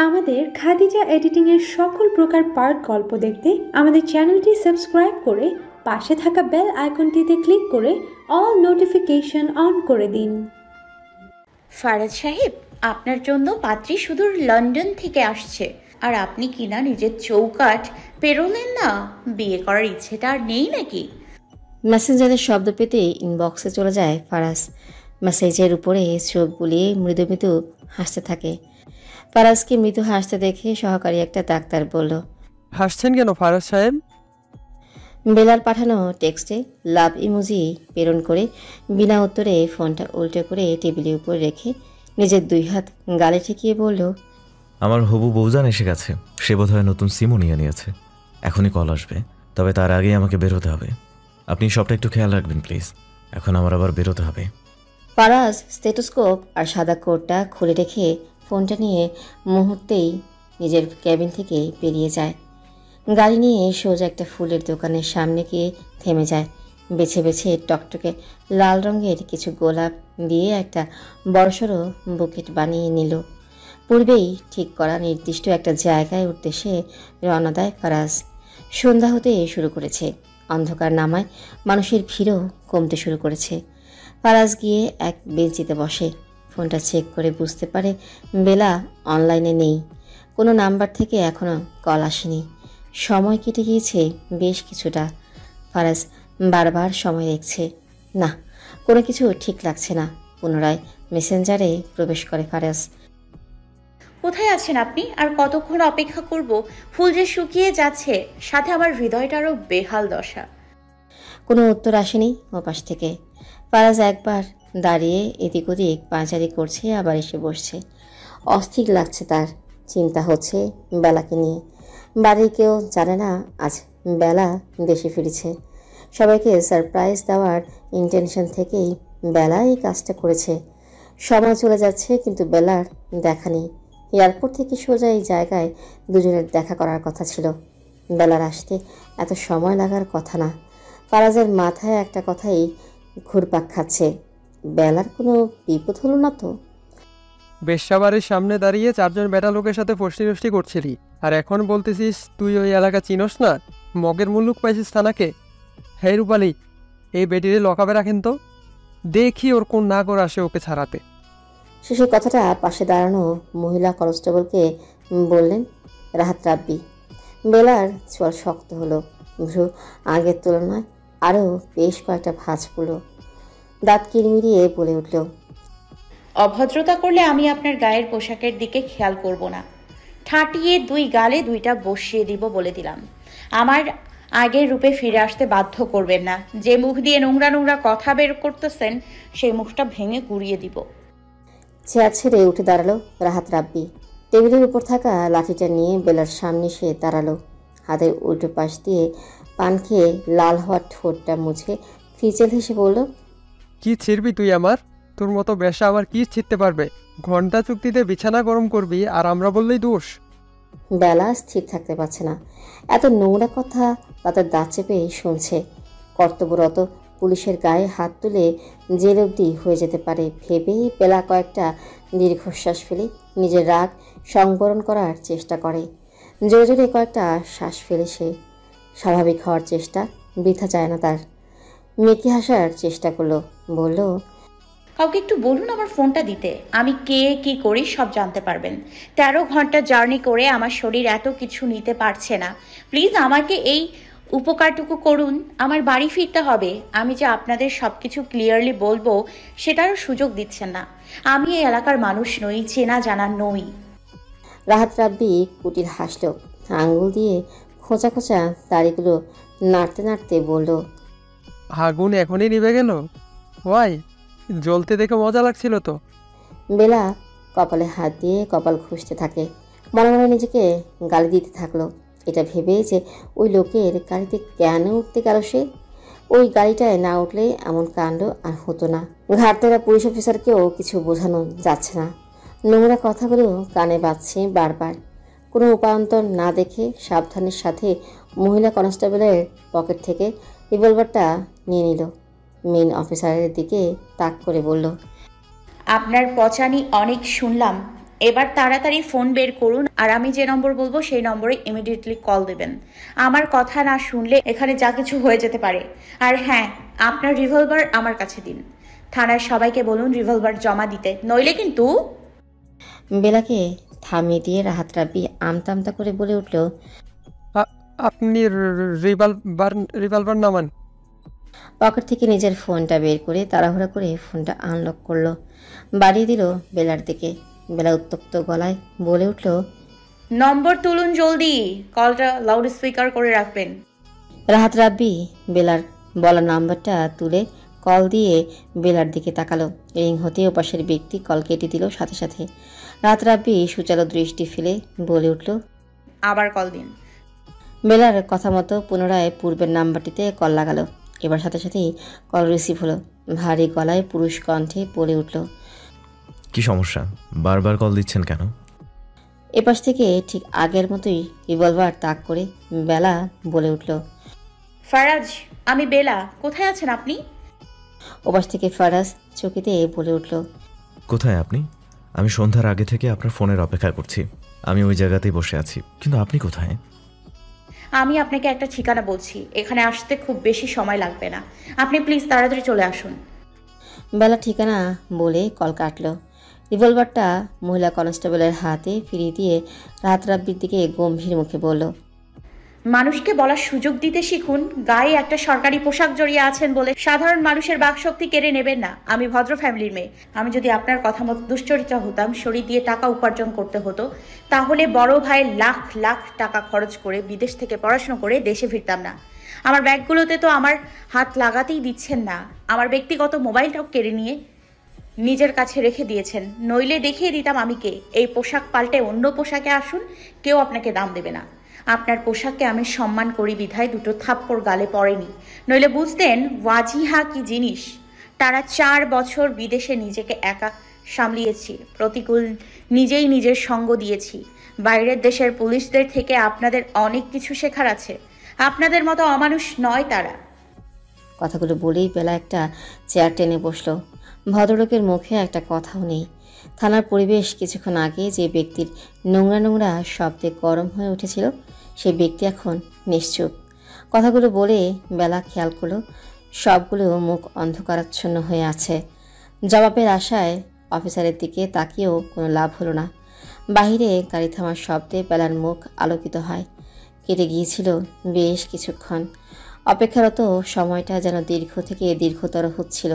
আমাদের খাদিজা এডিটিং এর সকল প্রকার পার্ট গল্প দেখতে আমাদের চ্যানেলটি সাবস্ক্রাইব করে পাশে থাকা বেল আইকনটিতে ক্লিক করে অল নোটিফিকেশন অন করে দিন। ফারাজ সাহেব, আপনার জন্য পাত্রী সুদূর লন্ডন থেকে আসছে, আর আপনি কিনা নিজের চৌকাঠ পেরোলেন না। বিয়ে করার ইচ্ছেটা আর নেই নাকি? মেসেঞ্জারের শব্দ পেতে ইনবক্সে চলে যায় ফারাজ। মেসেজের উপরে চোখ বুলিয়ে মৃদু মৃদু হাসতে থাকে। ফারাজকে মৃদু হাসতে দেখে সহকারী একটা ডাক্তার বলল, হাসছেন কেন ফারাজ সাহেব? বেলার পাঠানো টেক্সটে লাভ ইমোজি প্রেরণ করে বিনা উত্তরে ফোনটা উল্টো করে টেবিলের উপর রেখে নিজের 2 হাত গালে ঠেকিয়ে বলল, আমার হবু বউজান এসে গেছে। সে বোধহয় নতুন সিমও নিয়ে নিয়েছে। এখনই কল আসবে, তবে তার আগেই আমাকে বেরোতে হবে। আপনি সবটা একটু খেয়াল রাখবেন প্লিজ। এখন আমার আবার বেরোতে হবে। ফারাজ স্টেটোস্কোপ আর সাদা কোটটা খুলে রেখে ফোনটা নিয়ে মুহূর্তেই নিজের ক্যাবিন থেকে বেরিয়ে যায়। গাড়ি নিয়ে সোজা একটা ফুলের দোকানের সামনে গিয়ে থেমে যায়। বেছে বেছে টকটকে লাল রঙের কিছু গোলাপ দিয়ে একটা বড়সড় বুকেট বানিয়ে নিল। পূর্বেই ঠিক করা নির্দিষ্ট একটা জায়গায় উদ্দেশ্যে রওনা দেয় ফারাজ। সন্ধ্যা হতে শুরু করেছে, অন্ধকার নামায় মানুষের ভিড়ও কমতে শুরু করেছে। ফারাজ গিয়ে এক বেঞ্চিতে বসে। ফোনটা চেক করে বুঝতে পারে বেলা অনলাইনে নেই। কোনো নাম্বার থেকে এখনও কল আসেনি। সময় কেটে গিয়েছে বেশ কিছুটা। ফারাজ বারবার সময় দেখছে, না, কোনো কিছু ঠিক লাগছে না। পুনরায় মেসেঞ্জারে প্রবেশ করে ফারাজ। কোথায় আছেন আপনি? আর কতক্ষণ অপেক্ষা করব? ফুল যে শুকিয়ে যাচ্ছে, সাথে আমার হৃদয়টারও বেহাল দশা। কোনো উত্তর আসেনি ওপাশ থেকে। ফারাজ একবার দাঁড়িয়ে এদিক ওদিক পাঁচারি করছে, আবার এসে বসছে। অস্থির লাগছে তার। চিন্তা হচ্ছে বেলাকে নিয়ে। বাড়ির কেউ জানে না আজ বেলা দেশে ফিরেছে। সবাইকে সারপ্রাইজ দেওয়ার ইন্টেনশন থেকেই বেলা এই কাজটা করেছে। সময় চলে যাচ্ছে কিন্তু বেলার দেখা নেই। এয়ারপোর্ট থেকে সোজা এই জায়গায় দুজনের দেখা করার কথা ছিল। বেলার আসতে এত সময় লাগার কথা না। ফারাজের মাথায় একটা কথাই ঘুরপাক খাচ্ছে, বেলার কোনো বিপদ হলো না তো? বেশ্যাবাড়ির সামনে দাঁড়িয়ে 4 জন বেটা লোকের সাথে ফষ্টি নষ্টি করছিলি, আর এখন বলতেছিস তুই ওই এলাকা চিনস না? মগের মুল্লুক পাইছিস থানাকে? হে রূপালি, এই বেটিরে লকাবে রাখেন তো, দেখি ওর কোন না করে আসে ওকে ছাড়াতে। শেষের কথাটা পাশে দাঁড়ানো মহিলা কনস্টেবলকে বললেন রাহাত রাব্বি। বেলার চোয়াল শক্ত হলো, ভ্রু আগের তুলনায় আরও বেশ কয়েকটা ভাঁজ পড়ল। দাঁত কিরমিরিয়ে বলে উঠল, অভদ্রতা করলে আমি আপনার গায়ের পোশাকের দিকে খেয়াল করব না। ঠাঁটিয়ে 2 গালে 2টা বসিয়ে দিব বলে দিলাম। আমার আগের রূপে ফিরে আসতে বাধ্য করবেন না। যে মুখ দিয়ে নোংরা নোংরা কথা বের করতেছেন, সেই মুখটা ভেঙে গুড়িয়ে দিব। চেয়ার ছেড়ে উঠে দাঁড়ালো রাহাত রাব্বি। টেবিলের উপর থাকা লাঠিটা নিয়ে বেলার সামনে সে দাঁড়ালো। হাতের উল্টো পাশ দিয়ে পান খেয়ে লাল হওয়ার ঠোঁটটা মুছে ফিচেল হেসে বলল, কি ছিড়বি তুই আমার? তোর মতো বেশা আবার কি ছিঁড়তে পারবে? ঘন্টা চুক্তিতে বিছানা গরম করবি আর আমরা বললেই দোষ? বেলা স্থির থাকতে পারছে না। এত নোংরা কথা তাদের দাঁত চেপে শুনছে। কর্তব্যরত পুলিশের গায়ে হাত তুলে জেল অবধি হয়ে যেতে পারে ভেবেই বেলা কয়েকটা দীর্ঘশ্বাস ফেলে নিজের রাগ সংবরণ করার চেষ্টা করে। জোরে জোরে কয়েকটা শ্বাস ফেলে সে স্বাভাবিক হওয়ার চেষ্টা বৃথা যায় না তার। মেকি হাসার চেষ্টা করলো, বলল, কাউকে একটু বলুন আমার ফোনটা দিতে। আমি কে কি করি সব জানতে পারবেন। 13 ঘন্টা জার্নি করে আমার শরীর এত কিছু নিতে পারছে না। প্লিজ আমাকে এই উপকারটুকু করুন। আমার বাড়ি ফিরতে হবে। আমি যে আপনাদের সব কিছু ক্লিয়ারলি বলবো সেটারও সুযোগ দিচ্ছেন না। আমি এই এলাকার মানুষ নই, চেনা জানা নই। রাহাত রাব্বি কুটির হাসল। আঙ্গুল দিয়ে খোঁচা খোঁচা দাড়িগুলো নাড়তে নাড়তে বলল, আগুন এখনই নিভে গেল? ওয়াই, জ্বলতে দেখে মজা লাগছিল তো। বেলা কপালে হাত দিয়ে কপাল ঘষতে থাকে। মনে মনে নিজেকে গালি দিতে থাকলো। এটা ভেবে যে ওই লোকের গাড়িতে কেন উঠতে গেল সে। ওই গাড়িটায় না উঠলে এমন কাণ্ড আর হতো না। ঘাটতেরা পুলিশ অফিসারকেও কিছু বোঝানো যাচ্ছে না। নোংরা কথাগুলো কানে বাজছে বারবার। কোনো উপায়ন্তর না দেখে সাবধানের সাথে মহিলা কনস্টেবলের পকেট থেকে রিভলভারটা নিয়ে নিল। মেন অফিসারের দিকে তাক করে বলল, আপনার পচানি অনেক শুনলাম। এবার তাড়াতাড়ি ফোন বের করুন, আর আমি যে নম্বর বলবো সেই নম্বরে ইমিডিয়েটলি কল দেবেন। আমার কথা না শুনলে এখানে যা কিছু হয়ে যেতে পারে। আর হ্যাঁ, আপনার রিভলভার আমার কাছে দিন। থানার সবাইকে বলুন রিভলভার জমা দিতে, নইলে কিন্তু। বেলাকে থামিয়ে দিয়ে রাহাত রাব্বি আমতা আমতা করে বলে উঠল, আপনি রিভলভার নামান। পকেট থেকে নিজের ফোনটা বের করে তাড়াহুড়া করে ফোনটা আনলক করলো, বাড়িয়ে দিল বেলার দিকে। বেলা উত্তপ্ত গলায় বলে উঠল, নম্বর তুলুন জলদি, কলটা লাউড স্পিকার করে রাখবেন। রাহাত রাব্বি বেলার বলা নাম্বারটা তুলে কল দিয়ে বেলার দিকে তাকালো। রিং হতে ওপাশের ব্যক্তি কল কেটে দিল সাথে সাথে। রাহাত রাব্বি সুচালো দৃষ্টি ফেলে বলে উঠল, আবার কল দিন। বেলার কথা মতো পুনরায় পূর্বের নাম্বারটিতে কল লাগালো। এবার সাথে সাথেই কল রিসিভ হলো। ভারী গলায় পুরুষ কণ্ঠে বলে উঠল, কি সমস্যা? বারবার কল দিচ্ছেন কেন? এপাশ থেকে ঠিক আগের মতোই রিভলভার তাক করে বেলা বলে উঠল, ফারাজ, আমি বেলা, কোথায় আছেন আপনি? ওপাশ থেকে ফারাজ চকিতে বলে উঠল, কোথায় আপনি? আমি সন্ধ্যার আগে থেকে আপনার ফোনের অপেক্ষা করছি। আমি ওই জায়গাতেই বসে আছি, কিন্তু আপনি কোথায়? আমি আপনাকে একটা ঠিকানা বলছি, এখানে আসতে খুব বেশি সময় লাগবে না। আপনি প্লিজ তাড়াতাড়ি চলে আসুন। বেলা ঠিকানা বলে কল কাটল। রিভলভারটা মহিলা কনস্টেবলের হাতে ফিরিয়ে দিয়ে রাহাত রাব্বির দিকে গম্ভীর মুখে বলল, মানুষকে বলার সুযোগ দিতে শিখুন। গায়ে একটা সরকারি পোশাক জড়িয়ে আছেন বলে সাধারণ মানুষের বাকশক্তি কেড়ে নেবেন না। আমি ভদ্র ফ্যামিলির মেয়ে। আমি যদি আপনার কথা মতো দুশ্চরিত্রা হতাম, শরীর দিয়ে টাকা উপার্জন করতে হতো, তাহলে বড় ভাইয়ের লাখ লাখ টাকা খরচ করে বিদেশ থেকে পড়াশোনা করে দেশে ফিরতাম না। আমার ব্যাগগুলোতে তো আমার হাত লাগাতেই দিচ্ছেন না। আমার ব্যক্তিগত মোবাইলটাও কেড়ে নিয়ে নিজের কাছে রেখে দিয়েছেন, নইলে দেখিয়ে দিতাম আমি কে। এই পোশাক পাল্টে অন্য পোশাকে আসুন, কেউ আপনাকে দাম দেবে না। আপনার পোশাককে আমি সম্মান করি বিধায় দুটো থাপ্পড় গালে পড়েনি, নইলে বুঝতেন ওয়াজিহা কি জিনিস। টানা 4 বছর বিদেশে নিজেকে একা সামলিয়েছি, প্রতিকূল নিজেই নিজের সঙ্গ দিয়েছি। বাইরের দেশের পুলিশদের থেকে আপনাদের অনেক কিছু শেখার আছে। আপনাদের মতো অমানুষ নয় তারা। কথাগুলো বলেই বেলা একটা চেয়ার টেনে বসলো। ভদ্রলোকের মুখে একটা কথাও নেই। থানার পরিবেশ কিছুক্ষণ আগে যে ব্যক্তির নোংরা নোংরা শব্দে গরম হয়ে উঠেছিল, সেই ব্যক্তি এখন নিশ্চুপ। কথাগুলো বলে বেলা খেয়াল করলো সবগুলো মুখ অন্ধকারাচ্ছন্ন হয়ে আছে। জবাবের আশায় অফিসারের দিকে তাকিয়েও কোনো লাভ হলো না। বাহিরে গাড়ি থামার শব্দে বেলার মুখ আলোকিত হয়। কেটে গিয়েছিল বেশ কিছুক্ষণ। অপেক্ষারত সময়টা যেন দীর্ঘ থেকে দীর্ঘতর হচ্ছিল।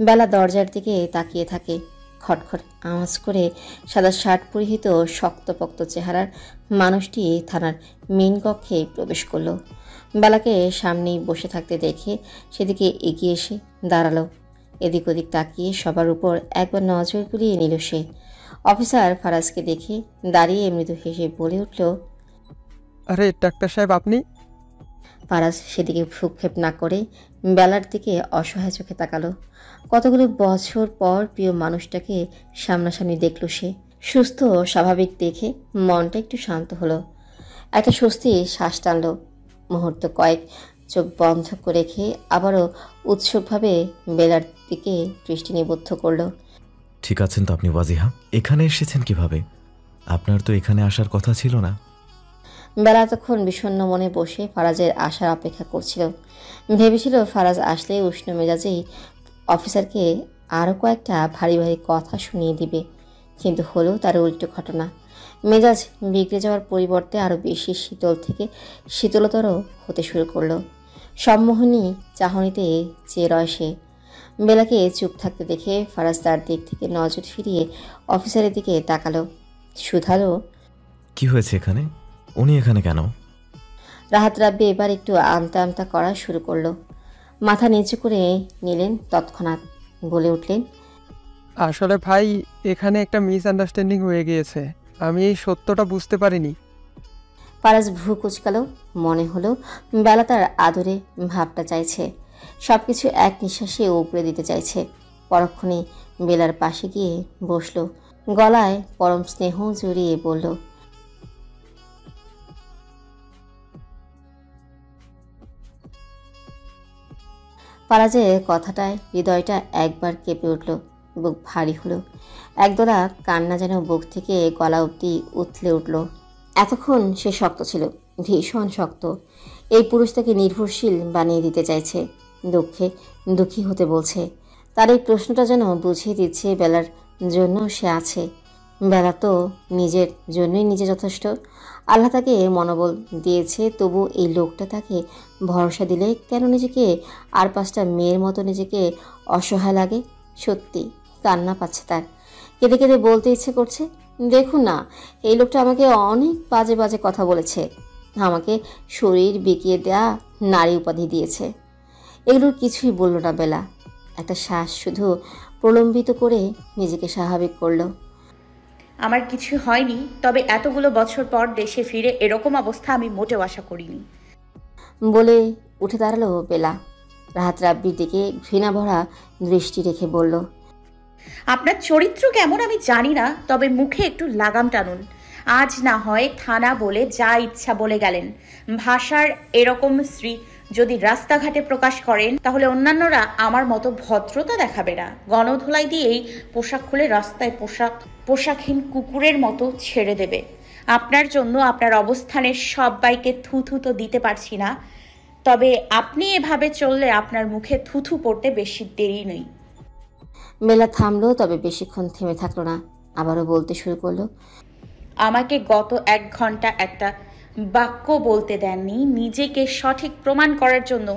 বেলা দরজার দিকে তাকিয়ে থাকে। খটখট আওয়াজ করে সাদা শার্ট পরিহিত শক্তপোক্ত চেহারার মানুষটি থানার মেন কক্ষে প্রবেশ করলো। বেলাকে সামনেই বসে থাকতে দেখে সেদিকে এগিয়ে এসে দাঁড়ালো। এদিক ওদিক তাকিয়ে সবার উপর একবার নজর বুলিয়ে নিল সে। অফিসার ফারাজকে দেখে দাঁড়িয়ে মৃদু হেসে বলে উঠল, আরে ডাক্তার সাহেব, আপনি? ফারাজ সেদিকে ভ্রুক্ষেপ না করে বেলার দিকে অসহায় চোখে তাকালো। কতগুলো বছর পর প্রিয় মানুষটাকে সামনাসামনি দেখল সে। সুস্থ স্বাভাবিক দেখে মনটা একটু শান্ত হলো। একটা স্বস্তির শ্বাস টানল। মুহূর্ত কয়েক চোখ বন্ধ করে রেখে আবারও উৎসুকভাবে বেলার দিকে দৃষ্টি নিবদ্ধ করল। ঠিক আছেন তো আপনি ওয়াজিহা? এখানে এসেছেন কিভাবে? আপনার তো এখানে আসার কথা ছিল না। বেলা তখন বিষণ্ণ মনে বসে ফারাজের আসার অপেক্ষা করছিল। ভেবেছিল ফারাজ আসলে উষ্ণ মেজাজেই অফিসারকে আরও কয়েকটা ভারী ভারী কথা শুনিয়ে দিবে, কিন্তু হলো তার উল্টো ঘটনা। মেজাজ বিগড়ে যাওয়ার পরিবর্তে আরও বেশি শীতল থেকে শীতলতর হতে শুরু করলো। সম্মোহনী চাহনিতে চেয়ে রয় সে। বেলাকে চুপ থাকতে দেখে ফারাজ তার দিক থেকে নজর ফিরিয়ে অফিসারের দিকে তাকালো, শুধালো, কি হয়েছে এখানে? উনি এখানে কেন? রাহাত রাব্বি এবার একটু আমতা আমতা করা শুরু করলো। মাথা নিচু করে নিলেন তৎক্ষণাৎ। বলে উঠলেন, আসলে ভাই, এখানে একটা মিসআন্ডারস্ট্যান্ডিং হয়ে গিয়েছে। আমি এই সত্যটা বুঝতে পারিনি। ফারাজ ভ্রু কুচকালো। মনে হলো বেলা তার আদরে ভাবটা চাইছে, সব কিছু এক নিঃশ্বাসে উপড়ে দিতে চাইছে। পরক্ষণে বেলার পাশে গিয়ে বসলো, গলায় পরম স্নেহ জড়িয়ে বলল, ফারাজের কথাটায় হৃদয়টা একবার কেঁপে উঠল। বুক ভারী হলো। একদলা কান্না যেন বুক থেকে গলা অবধি উথলে উঠল। এতক্ষণ সে শক্ত ছিল, ভীষণ শক্ত। এই পুরুষ তাকে নির্ভরশীল বানিয়ে দিতে চাইছে, দুঃখে দুঃখী হতে বলছে। তার এই প্রশ্নটা যেন বুঝিয়ে দিচ্ছে বেলার জন্য সে আছে। বেলা তো নিজের জন্যই নিজে যথেষ্ট। আল্লাহ তাকে মনোবল দিয়েছে, তবু এই লোকটা তাকে ভরসা দিলে কেন নিজেকে আর 5টা মেয়ের মতো নিজেকে অসহায় লাগে। সত্যি কান্না পাচ্ছে তার। কেঁদে কেঁদে বলতে ইচ্ছে করছে, দেখুন না, এই লোকটা আমাকে অনেক বাজে বাজে কথা বলেছে, আমাকে শরীর বিকিয়ে দেয়া নারী উপাধি দিয়েছে। এগুলোর কিছুই বলল না বেলা। একটা শ্বাস শুধু প্রলম্বিত করে নিজেকে স্বাভাবিক করলো। আমার কিছু হয়নি, তবে এতগুলো বছর পর দেশে ফিরে এরকম অবস্থা আমি মোটেও আশা করিনি বলে উঠে দাঁড়ালো বেলা। রাহাত রাব্বির দিকে ঘৃণা ভরা দৃষ্টি রেখে বলল, আপনার চরিত্র কেমন আমি জানি না, তবে মুখে একটু লাগাম টানুন। আজ না হয় থানা বলে যা ইচ্ছা বলে গেলেন, ভাষার এরকম শ্রী যদি রাস্তাঘাটে প্রকাশ করেন তাহলে অন্যান্যরা আমার মতো ভদ্রতা দেখাবে না। গণধোলাই দিয়েই পোশাক খুলে রাস্তায় পোশাকহীন কুকুরের মতো ছেড়ে দেবে। আপনার জন্য আপনার অবস্থানের সবাইকে থুথু তো দিতে পারছি না, তবে আপনি এভাবে চললে আপনার মুখে থুথু পড়তে বেশি দেরি নেই। বেলা থামলো, তবে বেশিক্ষণ থেমে থাকলো না। আবারও বলতে শুরু করলো, আমাকে গত 1 ঘন্টা একটা বাক্য বলতে দেননি নিজেকে সঠিক প্রমাণ করার জন্য।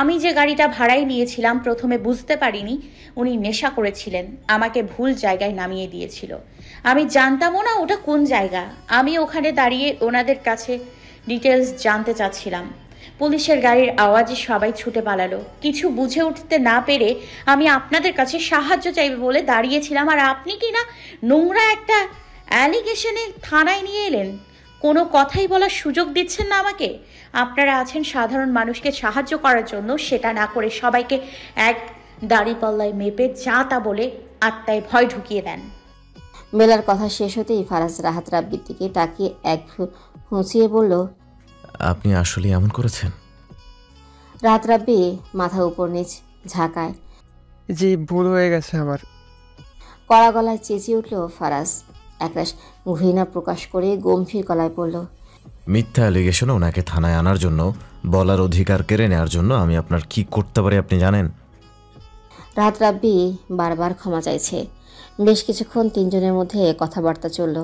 আমি যে গাড়িটা ভাড়ায় নিয়েছিলাম প্রথমে বুঝতে পারিনি উনি নেশা করেছিলেন, আমাকে ভুল জায়গায় নামিয়ে দিয়েছিল। আমি জানতামও না ওটা কোন জায়গা। আমি ওখানে দাঁড়িয়ে ওনাদের কাছে ডিটেলস জানতে চাচ্ছিলাম। পুলিশের গাড়ির আওয়াজে সবাই ছুটে পালালো। কিছু বুঝে উঠতে না পেরে আমি আপনাদের কাছে সাহায্য চাইবে বলে দাঁড়িয়েছিলাম, আর আপনি কি না নোংরা একটা অ্যালিগেশনে থানায় নিয়ে এলেন। কোনো কথাই বলার সুযোগ দিচ্ছেন না আমাকে। আপনারা আছেন সাধারণ মানুষকে সাহায্য করার জন্য, সেটা না করে সবাইকে এক দাড়িপাল্লায় মেপে যা তা বলে আত্মায় ভয় ঢুকিয়ে দেন। বেলার কথা শেষ হতেই ফারাজ রাহাত রাব্বির দিকে তাকিয়ে এক হুঁচিয়ে বলল, আপনি আসলে এমন করেছেন? রাহাত রাব্বি মাথা উপর নিচ ঝাঁকায়। জি, ভুল হয়ে গেছে আমার। কড়া গলায় চেঁচিয়ে উঠল ফারাজ। একরাশ ঘৃণা প্রকাশ করে গম্ভীর গলায় বলল, মিথ্যা অ্যালিগেশন ওনাকে থানায় আনার জন্য, বলার অধিকার কেড়ে নেওয়ার জন্য আমি আপনার কি করতে পারি আপনি জানেন? রাহাত রাব্বি বারবার ক্ষমা চাইছে। বেশ কিছুক্ষণ তিনজনের মধ্যে কথাবার্তা চলল।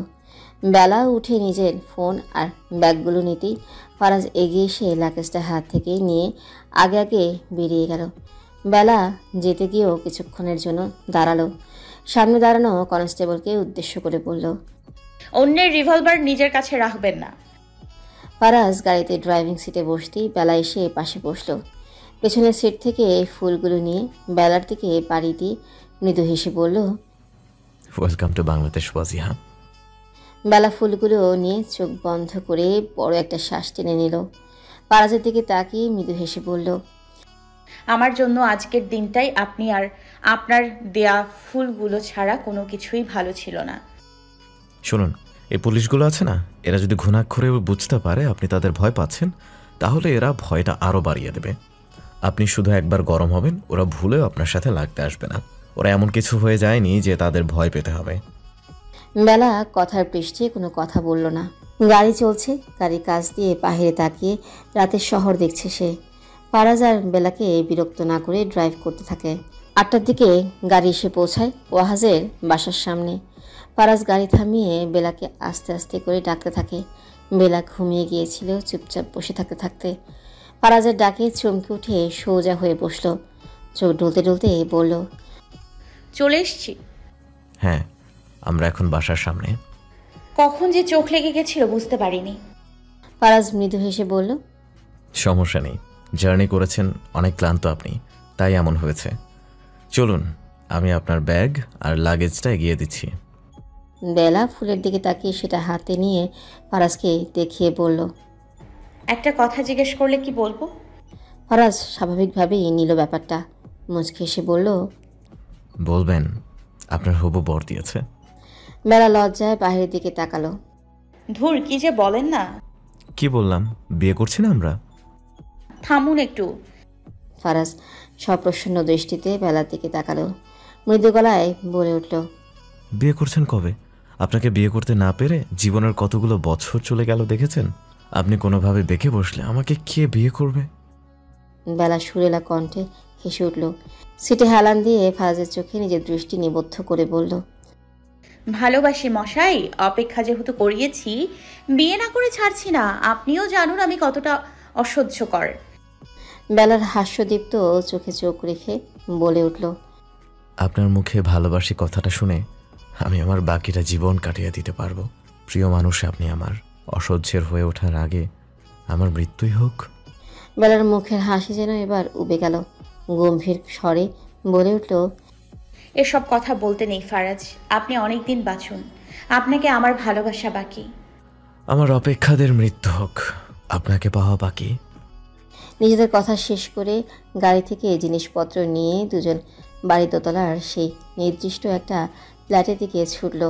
বেলা উঠে নিজের ফোন আর ব্যাগগুলো নিতেই ফারাজ এগিয়ে এসে লাগেজটা হাত থেকে নিয়ে আগে আগে বেরিয়ে গেল। বেলা যেতে গিয়েও কিছুক্ষণের জন্য দাঁড়ালো। সামনে দাঁড়ানো কনস্টেবলকে উদ্দেশ্য করে বলল, অন্যের রিভলভার নিজের কাছে রাখবেন না। ফারাজ গাড়িতে ড্রাইভিং সিটে বসতেই বেলা এসে পাশে বসলো। পেছনের সিট থেকে ফুলগুলো নিয়ে বেলার দিকে বাড়ি দিয়ে মৃদু হেসে বলল, ওয়েলকাম টু বাংলাদেশ ওয়াজিহা। বেলা ফুলগুলো নিয়ে চোখ বন্ধ করে বড় একটা শ্বাস টেনে নিল। ফারাজের দিকে তাকিয়ে মৃদু হেসে বলল, আমার জন্য আজকের দিনটাই আপনি আর আপনার দেয়া ফুলগুলো ছাড়া কোনো কিছুই ভালো ছিল না। শুনুন, এই পুলিশগুলো আছে না, এরা যদি ঘুণাক্ষরে বুঝতে পারে আপনি তাদের ভয় পাচ্ছেন, তাহলে এরা ভয়টা আরও বাড়িয়ে দেবে। আপনি শুধু একবার গরম হবেন, ওরা ভুলেও আপনার সাথে লাগতে আসবে না। ওরা এমন কিছু হয়ে যায়নি যে তাদের ভয় পেতে হবে। বেলা কথার পৃষ্ঠে কোনো কথা বলল না। গাড়ি চলছে, গাড়ির কাছ দিয়ে বাহিরে তাকিয়ে রাতের শহর দেখছে সে। ফারাজ আর বেলাকে বিরক্ত না করে ড্রাইভ করতে থাকে। 8টার দিকে গাড়ি এসে পৌঁছায় ওয়াহাজের বাসার সামনে। ফারাজ গাড়ি থামিয়ে বেলাকে আস্তে আস্তে করে ডাকতে থাকে। বেলা ঘুমিয়ে গিয়েছিল চুপচাপ বসে থাকতে থাকতে। ফারাজের ডাকে চমকে উঠে সোজা হয়ে বসলো। চোখ ডলতে ডলতে বলল, চলে এসছি। হ্যাঁ, আমরা এখন বাসার সামনে। কখন যে চোখ লেগে গেছিল বুঝতে পারিনি। ফারাজ মৃদু হেসে বলল, সমস্যা নেই, জার্নি করেছেন, অনেক ক্লান্ত আপনি, তাই এমন হয়েছে। চলুন, আমি আপনার ব্যাগ আর লাগেজটা এগিয়ে দিচ্ছি। বেলা ফুলের দিকে তাকিয়ে সেটা হাতে নিয়ে ফারাজকে দেখিয়ে বলল, একটা কথা জিজ্ঞেস করলে কি বলবো? ফারাজ স্বাভাবিকভাবেই নিল ব্যাপারটা। মুচকে এসে বলল, বলবেন, আপনার হবু বর দিয়েছে। বেলা লজ্জায় বাহিরের দিকে তাকালো। ধুর, কি যে বলেন না। কি বললাম, বিয়ে করছি না আমরা? থামুন একটু। ফারাজ সপ্রসন্ন দৃষ্টিতে বেলার দিকে তাকালো। মৃদু গলায় বলে উঠল, বিয়ে করছেন কবে? আপনাকে বিয়ে করতে না পেরে জীবনের কতগুলো বছর চলে গেল দেখেছেন? আপনি কোনোভাবে বেঁকে বসলে আমাকে কে বিয়ে করবে? বেলা সুরেলা কণ্ঠে হেসে উঠল। সিটে হেলান দিয়ে ফারাজের চোখে নিজের দৃষ্টি নিবদ্ধ করে বলল, ভালোবাসি মশাই, অপেক্ষা যেহেতু করিয়েছি, বিয়ে না করে ছাড়ছি না। আপনিও জানুন আমি কতটা অসহ্যকর। বেলার হাস্যদীপ্ত চোখে চোখ রেখে বলে উঠল, আপনার মুখে ভালোবাসি কথাটা শুনে আমি আমার বাকিটা জীবন কাটিয়ে দিতে পারবো। প্রিয় মানুষ আপনি আমার, অসহ্যের হয়ে ওঠার আগে আমার মৃত্যুই হোক। বেলার মুখের হাসি যেন এবার উবে গেল। গম্ভীর স্বরে বলে উঠল, এসব কথা বলতে নেই ফারাজ, আপনি অনেক দিন বাঁচুন। আপনাকে আমার ভালোবাসা বাকি। আমার অপেক্ষাদের মৃত্যু হোক, আপনাকে পাওয়া বাকি। নিজেদের কথা শেষ করে গাড়ি থেকে জিনিসপত্র নিয়ে দুজন বাড়ি দোতলার সেই নির্দিষ্ট একটা ফ্ল্যাটের দিকে ছুটল।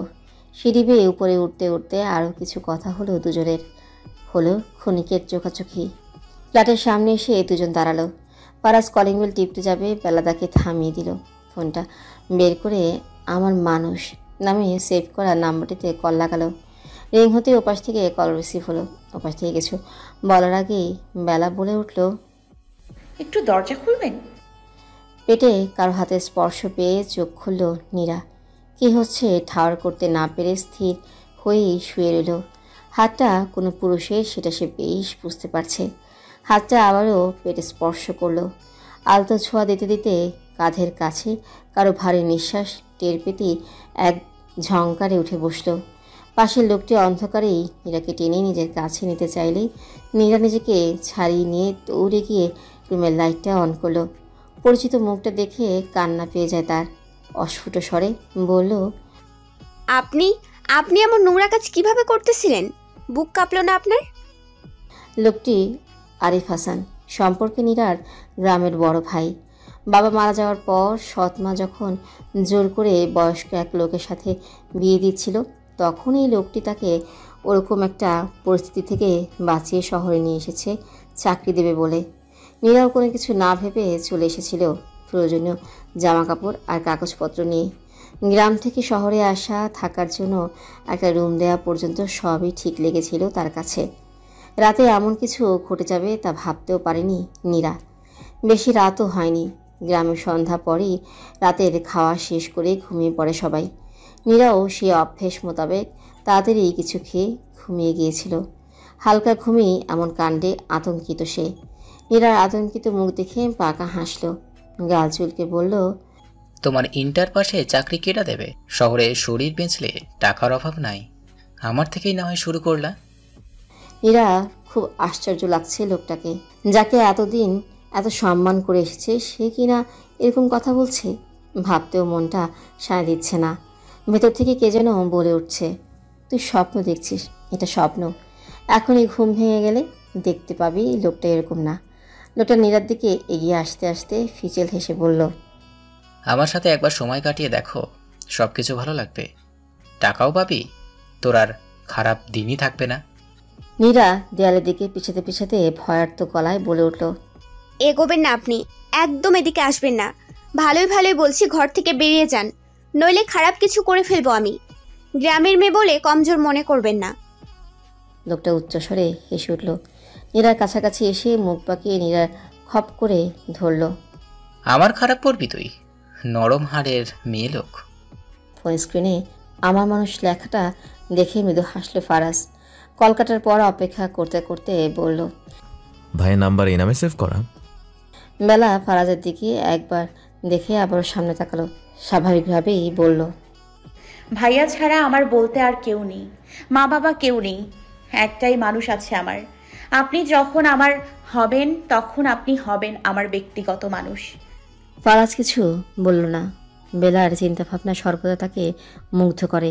সিঁড়ি বেয়ে উপরে উঠতে উঠতে আরও কিছু কথা হলো দুজনের। হলো ক্ষণিকের চোখাচোখি। ফ্ল্যাটের সামনে এসে দুজন দাঁড়ালো। ফারাজ কলিং বেল টিপতে যাবে, বেলা তাকে থামিয়ে দিল। ফোনটা বের করে আমার মানুষ নামে সেভ করা নাম্বারটিতে কল লাগালো। রিং হতে ওপাশ থেকে কল রিসিভ হলো। ওপাশ থেকে কিছু বলার আগেই বেলা বলে উঠল, একটু দরজা খুলবেন? পেটে কারো হাতে স্পর্শ পেয়ে চোখ খুলল নীরা। কী হচ্ছে ঠাওর করতে না পেরে স্থির হয়েই শুয়ে রইল। হাতটা কোনো পুরুষের সেটা সে বেশ বুঝতে পারছে। হাতটা আবারও পেটে স্পর্শ করলো। আলতো ছোঁয়া দিতে দিতে কাঁধের কাছে কারো ভারী নিঃশ্বাস টের পেতেই এক ঝংকারে উঠে বসল। পাশের লোকটি অন্ধকারেই নীরাকে টেনে নিজের কাছে নিতে চাইলেই নীরা নিজেকে ছাড়িয়ে নিয়ে দৌড়ে গিয়ে রুমের লাইটটা অন করলো। পরিচিত মুখটা দেখে কান্না পেয়ে যায় তার। অস্ফুট স্বরে বলল, আপনি আপনি এমন নোংরা কাজ কিভাবে করতেছিলেন? বুক কাঁপলো না আপনার? লোকটি আরিফ হাসান, সম্পর্কে নীরার গ্রামের বড় ভাই। বাবা মারা যাওয়ার পর সৎ মা যখন জোর করে বয়স্ক এক লোকের সাথে বিয়ে দিচ্ছিল, তখন এই লোকটি তাকে ওরকম একটা পরিস্থিতি থেকে বাঁচিয়ে শহরে নিয়ে এসেছে চাকরি দেবে বলে। নীরাও কোনো কিছু না ভেবে চলে এসেছিল প্রয়োজনীয় জামা কাপড় আর কাগজপত্র নিয়ে। গ্রাম থেকে শহরে আসা, থাকার জন্য একটা রুম দেওয়া পর্যন্ত সবই ঠিক লেগেছিল তার কাছে। রাতে এমন কিছু ঘটে যাবে তা ভাবতেও পারেনি নীরা। বেশি রাতও হয়নি। গ্রামের সন্ধ্যা পরেই রাতের খাওয়া শেষ করে ঘুমিয়ে পড়ে সবাই। নীরাও সে অভ্যেস মোতাবেক তাড়াতাড়ি কিছু খেয়ে ঘুমিয়ে গিয়েছিল। হালকা ঘুমিয়ে এমন কাণ্ডে আতঙ্কিত সে। নীরার আতঙ্কিত মুখ দেখে পাকা হাসল, গাল চুলকে বলল, তোমার ইন্টার পাশে চাকরি কেটা দেবে? শহরে শরীর বেঁচলে টাকার অভাব নাই, আমার থেকেই না হয় শুরু করলা। নীরা খুব আশ্চর্য লাগছে লোকটাকে, যাকে এতদিন এত সম্মান করে এসেছে, সে কিনা এরকম কথা বলছে। ভাবতেও মনটা সায় দিচ্ছে না। ভেতর থেকে কে যেন বলে উঠছে, তুই স্বপ্ন দেখছিস, এটা স্বপ্ন। এখনই ঘুম ভেঙে গেলে দেখতে পাবি লোকটা এরকম না। লোকটা নীরার দিকে এগিয়ে আসতে আসতে ফিচেল হেসে বলল, আমার সাথে একবার সময় কাটিয়ে দেখো, সব কিছু ভালো লাগবে, টাকাও পাবি, তোর আর খারাপ দিনই থাকবে না। নীরা দেয়ালের দিকে পিছাতে পিছাতে ভয়ার্ত গলায় বলে উঠল, এগোবেন না আপনি, একদম এদিকে আসবেন না। ভালোই ভালোই বলছি, ঘর থেকে বেরিয়ে যান, নইলে খারাপ কিছু করে ফেলবো আমি। গ্রামের মেয়ে বলে কমজোর মনে করবেন না। লোকটা উচ্চস্বরে হেসে উঠল। নীরার কাছাকাছি এসে মুখ বাঁকিয়ে নীরার খপ করে ধরল। আমার খারাপ পড়বি তুই, নরম হাড়ের মেয়ে লোক। ফোন স্ক্রিনে আমার মানুষ লেখাটা দেখে মৃদু হাসল ফারাজ। কল কাটার পর অপেক্ষা করতে করতে বলল, ভাইয়ের নাম্বার এই নামে সেভ করা? বেলা ফারাজের দিকে একবার দেখে আবার সামনে তাকালো। স্বাভাবিকভাবেই বলল, ভাইয়া ছাড়া আমার বলতে আর কেউ নেই, মা বাবা কেউ নেই, একটাই মানুষ আছে আমার। আপনি যখন আমার হবেন তখন আপনি হবেন আমার ব্যক্তিগত মানুষ। ফারাজ কিছু বলল না। বেলার চিন্তাভাবনা সর্বদা তাকে মুগ্ধ করে।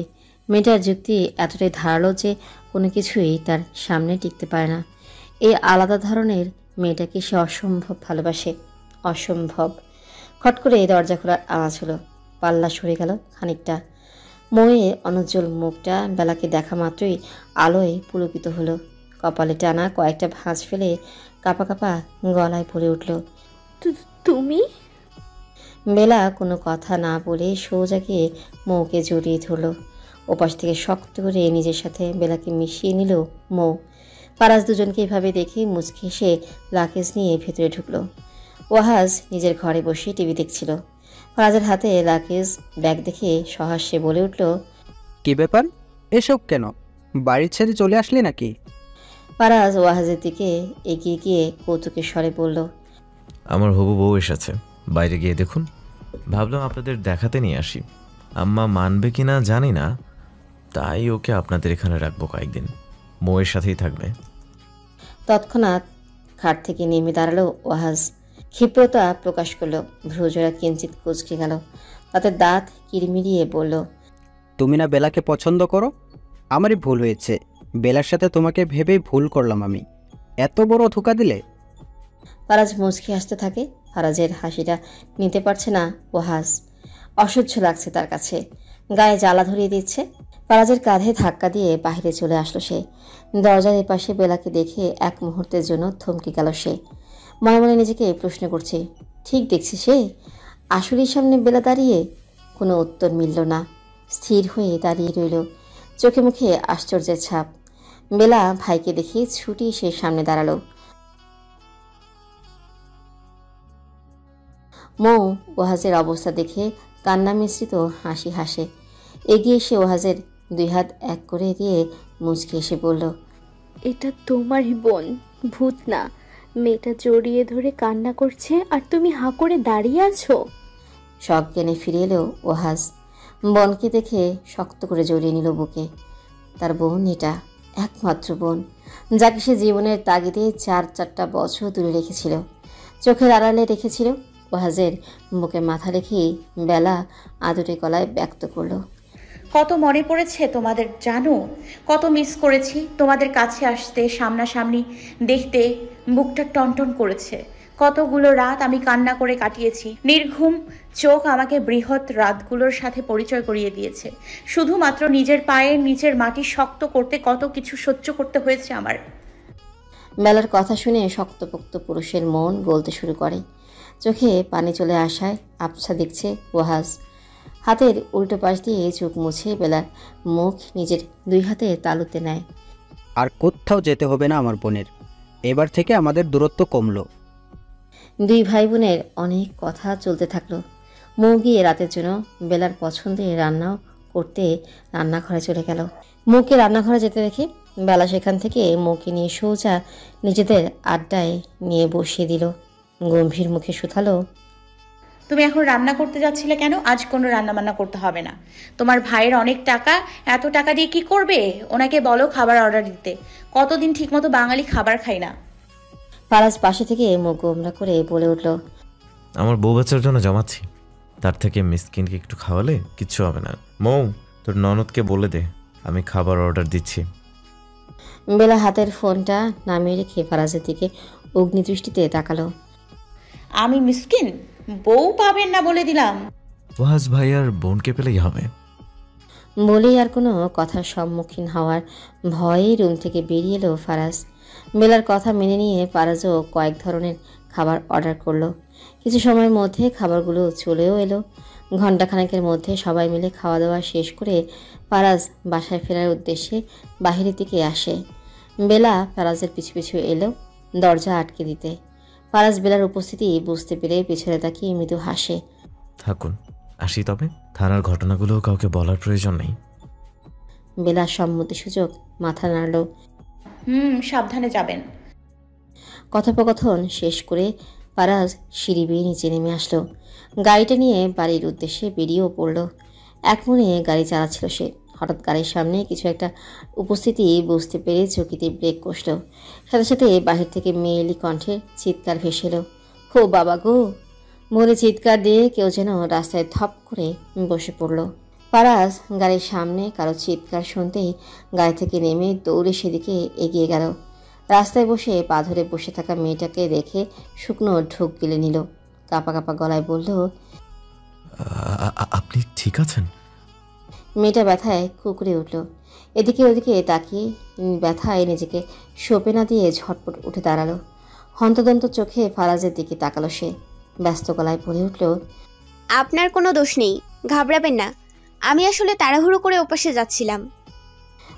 মেয়েটার যুক্তি এতটাই ধারালো যে কোনো কিছুই তার সামনে টিকতে পারে না। এই আলাদা ধরনের মেয়েটাকে সে অসম্ভব ভালোবাসে, অসম্ভব। খট করে দরজা খোলার আওয়াজ হলো। পাল্লা সরে গেল খানিকটা। মোয়ে অনুজ্জ্বল মুখটা বেলাকে দেখা মাত্রই আলোয় পুলকিত হলো। কপালে টানা কয়েকটা ভাঁজ ফেলে কাঁপা কাঁপা গলায় পড়ে উঠল, তুমি? বেলা কোনো কথা না বলে সোজা গিয়ে মৌকে জড়িয়ে ধরল। ওপাশ থেকে শক্ত করে নিজের সাথে বেলাকে মিশিয়ে নিল মৌ। ফারাজ দুজনকে এভাবে দেখে মুচকি এসে লাকেজ নিয়ে ভেতরে ঢুকলো। ওয়াহাজ নিজের ঘরে বসে টিভি দেখছিল। ফারাজের হাতে লাকেজ ব্যাগ দেখে সহাস্যে বলে উঠল, কি ব্যাপার, এসব কেন? বাড়ি ছেড়ে চলে আসলি নাকি? ফারাজ ওয়াহাজের দিকে এগিয়ে গিয়ে কৌতুকের স্বরে বলল, আমার হবু বউ এসেছে, বাইরে গিয়ে দেখুন। ভাবলাম আপনাদের দেখাতে নিয়ে আসি। আম্মা মানবে কি না জানি না, তাই ওকে আপনাদের এখানে রাখবো কয়েকদিন। মৌয়ের সাথেই থাকবে। তৎক্ষণাৎ খাট থেকে নেমে দাঁড়ালো ওয়াহাজ। ক্ষিপ্রতা প্রকাশ করলো, ভ্রুজোড়া কিঞ্চিত কুঁচকে গেল। তাতে দাঁত কিরমিরিয়ে বলল, তুমি না বেলাকে পছন্দ করো? আমারই ভুল হয়েছে, বেলার সাথে তোমাকে ভেবেই ভুল করলাম আমি। এত বড় ধোঁকা দিলে? ফারাজ মুচকি হাসতে থাকে। ফারাজের হাসিটা নিতে পারছে না ওয়াহাজ। অসহ্য লাগছে তার কাছে, গায়ে জ্বালা ধরিয়ে দিচ্ছে। ফারাজের কাঁধে ধাক্কা দিয়ে বাইরে চলে আসলো সে। দরজার এপাশে বেলাকে দেখে এক মুহূর্তের জন্য থমকে গেল সে। মনে মনে নিজেকে প্রশ্ন করছে, ঠিক দেখছি সে? আসলেই সামনে বেলা দাঁড়িয়ে? কোনো উত্তর মিলল না। স্থির হয়ে দাঁড়িয়ে রইল, চোখে মুখে আশ্চর্যের ছাপ। বেলা ভাইকে দেখে ছুটি সে সামনে দাঁড়ালো। মৌ ওয়াহাজের অবস্থা দেখে কান্না মিশ্রিত হাসি হাসে। এগিয়ে এসে ওয়াহাজের 2 হাত এক করে দিয়ে মুচকি এসে বলল, এটা তোমারই বোন, ভূত না। মেয়েটা জড়িয়ে ধরে কান্না করছে আর তুমি হাঁ করে দাঁড়িয়ে আছো। শখ জ্ঞানে ফিরে এলো ওয়াহাজ। বোনকে দেখে শক্ত করে জড়িয়ে নিল বুকে। তার বোন এটা, একমাত্র বোন, যাকে সে জীবনের তাগিদে 4-4টা বছর দূরে রেখেছিল, চোখের আড়ালে রেখেছিল। ওয়াহাজের বুকে মাথা রেখেই বেলা আদুরে গলায় ব্যক্ত করলো, কত মনে পড়েছে তোমাদের জানো? কত মিস করেছি তোমাদের কাছে আসতে, সামনাসামনি দেখতে বুকটা টনটন করেছে। কতগুলো রাত আমি কান্না করে কাটিয়েছি। নির্ঘুম চোখ আমাকে বৃহৎ রাতগুলোর সাথে পরিচয় করিয়ে দিয়েছে। শুধুমাত্র নিজের পায়ের নিচের মাটি শক্ত করতে কত কিছু সহ্য করতে হয়েছে আমার। বেলার কথা শুনে শক্তপোক্ত পুরুষের মন গলতে শুরু করে। চোখে পানি চলে আসায় আবছা দেখছে ওয়াহাজ। হাতের উল্টো পাশ দিয়ে চোখ মুছে বেলার মুখ নিজের 2 হাতে তালুতে নেয়। আর কোথাও যেতে হবে না আমার বোনের, এবার থেকে আমাদের দূরত্ব কমলো। 2 ভাই বোনের অনেক কথা চলতে থাকলো। মৌ গিয়ে রাতের জন্য বেলার পছন্দের রান্নাও করতে রান্নাঘরে চলে গেল। মৌকে রান্নাঘরে যেতে দেখে বেলা সেখান থেকে মৌকে নিয়ে সোজা নিজেদের আড্ডায় নিয়ে বসিয়ে দিল। গম্ভীর মুখে শুধালো, তুমি এখন রান্না করতে যাচ্ছিলে কেন? আজ কোনো রান্না বান্না করতে হবে না। তোমার ভাইয়ের অনেক টাকা, এত টাকা দিয়ে কি করবে? ওনাকে বলো খাবার অর্ডার দিতে। কতদিন ঠিকমতো বাঙালি খাবার খাই না। ফারাজ পাশে থেকে মুখ গোমরা করে বলে উঠল, আমার বউ বাচ্চার জন্য জমাচ্ছি, তার থেকে মিসকিনকে একটু খাওয়ালে কিচ্ছু হবে না। মৌ, তোর ননদকে বলে দে আমি খাবার অর্ডার দিচ্ছি। বেলা হাতের ফোনটা নামিয়ে রেখে ফারাজের দিকে অগ্নিদৃষ্টিতে তাকালো। আমি মিসকিন? বউ পাবেন না বলে দিলাম। ওয়াহাজ ভাই আর বোনকে পেলেই হবে। বলেই আর কোনো কথার সম্মুখীন হওয়ার ভয়ে রুম থেকে বেরিয়ে এলো ফারাজ। বেলার কথা মেনে নিয়ে ফারাজও কয়েক ধরনের খাবার অর্ডার করলো। কিছু সময়ের মধ্যে খাবারগুলো চলেও এলো। ঘণ্টাখানেকের মধ্যে সবাই মিলে খাওয়া দাওয়া শেষ করে ফারাজ বাসায় ফেরার উদ্দেশ্যে বাহিরের দিকে আসে। বেলা ফারাজের পিছু পিছু এলো দরজা আটকে দিতে। ফারাজ বেলার উপস্থিতি বুঝতে পেরে পেছনে তাকিয়ে মৃদু হাসে। থাকুন, আসি তবে। থানার ঘটনাগুলো কাউকে বলার প্রয়োজন নেই। বেলা সম্মতিসূচক মাথা নাড়ল। সাবধানে যাবেন। কথোপকথন শেষ করে ফারাজ সিঁড়ি বেয়ে নিচে নেমে আসলো। গাড়িটা নিয়ে বাড়ির উদ্দেশ্যে বেরিয়েও পড়ল। এক মনে গাড়ি চালাচ্ছিল সে। হঠাৎ গাড়ির সামনে কিছু একটা উপস্থিতি বুঝতে পেরে চকিতে ব্রেক কষল। সাথে সাথে বাহির থেকে মেয়েলি কণ্ঠে চিৎকার ভেসে এলো, হো বাবা গো বলে চিৎকার দিয়ে কেউ যেন রাস্তায় ধপ করে বসে পড়ল। ফারাজ গাড়ির সামনে কারো চিৎকার শুনতেই গাড়ি থেকে নেমে দৌড়ে সেদিকে এগিয়ে গেল। রাস্তায় বসে পা ধরে বসে থাকা মেয়েটাকে দেখে শুকনো ঢোক গিলে নিল। কাঁপা কাঁপা গলায় বলল, আপনি ঠিক আছেন? মেয়েটা ব্যথায় কুকড়ে উঠল। এদিকে ওদিকে তাকিয়ে ব্যথায় নিজেকে সঁপে না দিয়ে ঝটপট উঠে দাঁড়ালো। হন্তদন্ত চোখে ফারাজের দিকে তাকালো সে। ব্যস্ত গলায় বলে উঠল, আপনার কোনো দোষ নেই, ঘাবড়াবেন না। আমি আসলে তাড়াহুড়ো করে ওপাশে যাচ্ছিলাম।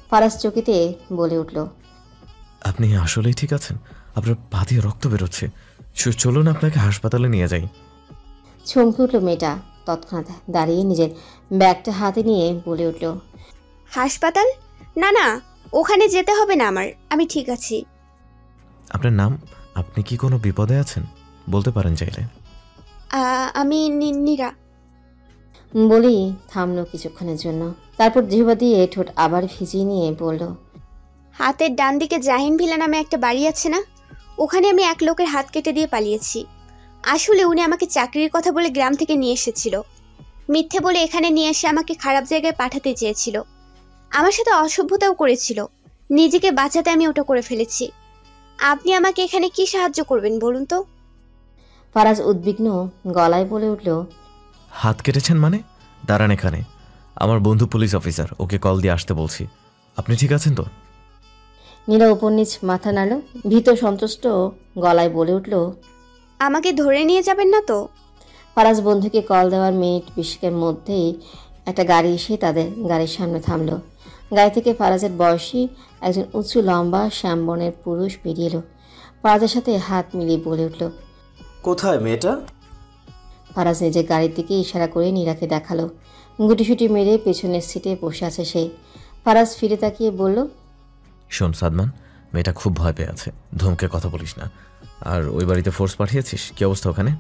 ফারাজ চকিতে বলে উঠল, আপনি আসলেই ঠিক আছেন? আপনার পা দিয়ে রক্ত বেরোচ্ছে। চলুন আপনাকে হাসপাতালে নিয়ে যাই। চমকে উঠল মেয়েটা। তৎক্ষণাৎ দাঁড়িয়ে নিজের ব্যাগটা হাতে নিয়ে বলে উঠল, হাসপাতাল? না না, ওখানে যেতে হবে না আমার, আমি ঠিক আছি। আপনার নাম? আপনি কি কোনো বিপদে আছেন? বলতে পারেন চাইলে। আমি নীরা। বলেই থামলো কিছুক্ষণের জন্য। তারপর জিহ্বা দিয়ে ঠোঁট আবার ভিজিয়ে নিয়ে বলল, হাতের ডান দিকে জাহিন ভিলা নামে একটা বাড়ি আছে না, ওখানে আমি এক লোকের হাত কেটে দিয়ে পালিয়েছি। আসলে উনি আমাকে চাকরির কথা বলে গ্রাম থেকে নিয়ে এসেছিল। মিথ্যে বলে এখানে নিয়ে এসে আমাকে খারাপ জায়গায় পাঠাতে চেয়েছিল। আমার সাথে অসভ্যতাও করেছিল। নিজেকে বাঁচাতে আমি ওটা করে ফেলেছি। আপনি আমাকে এখানে কি সাহায্য করবেন বলুন তো? ফারাজ উদ্বিগ্ন গলায় বলে উঠল, হাত কেটেছেন মানে? দাঁড়ান এখানে, আমার বন্ধু পুলিশ অফিসার, ওকে কল দিয়ে আসতে বলছি। আপনি ঠিক আছেন তো? নীরা উপর নিচ মাথা নাড়ল, ভীত সন্তুষ্ট গলায় বলে উঠল, আমাকে ধরে নিয়ে যাবেন না তো? ফারাজ বন্ধুকে কল দেওয়ার মিনিট 20 মধ্যেই একটা গাড়ি এসে তাদের গাড়ির সামনে থামলো। গাড়ি থেকে ফারাজের বয়সী একজন উঁচু লম্বা শ্যামবর্ণের পুরুষ বেরিয়ে এলো। ফারাজের সাথে হাত মিলিয়ে বলে উঠল, কোথায় মেয়েটা? ফারাজ নিজের গাড়ির দিকে ইশারা করে নীরাকে দেখালো। গুটিসুটি মেরে পেছনের সিটে বসে আছে সে। ফারাজ ফিরে তাকিয়ে বলল, শোন সাদমান, মেয়েটা খুব ভয় পেয়ে আছে, ধমকে কথা বলিস না। আর ওই বাড়িতে ফোর্স পাঠিয়েছিস? কি অবস্থা ওখানে?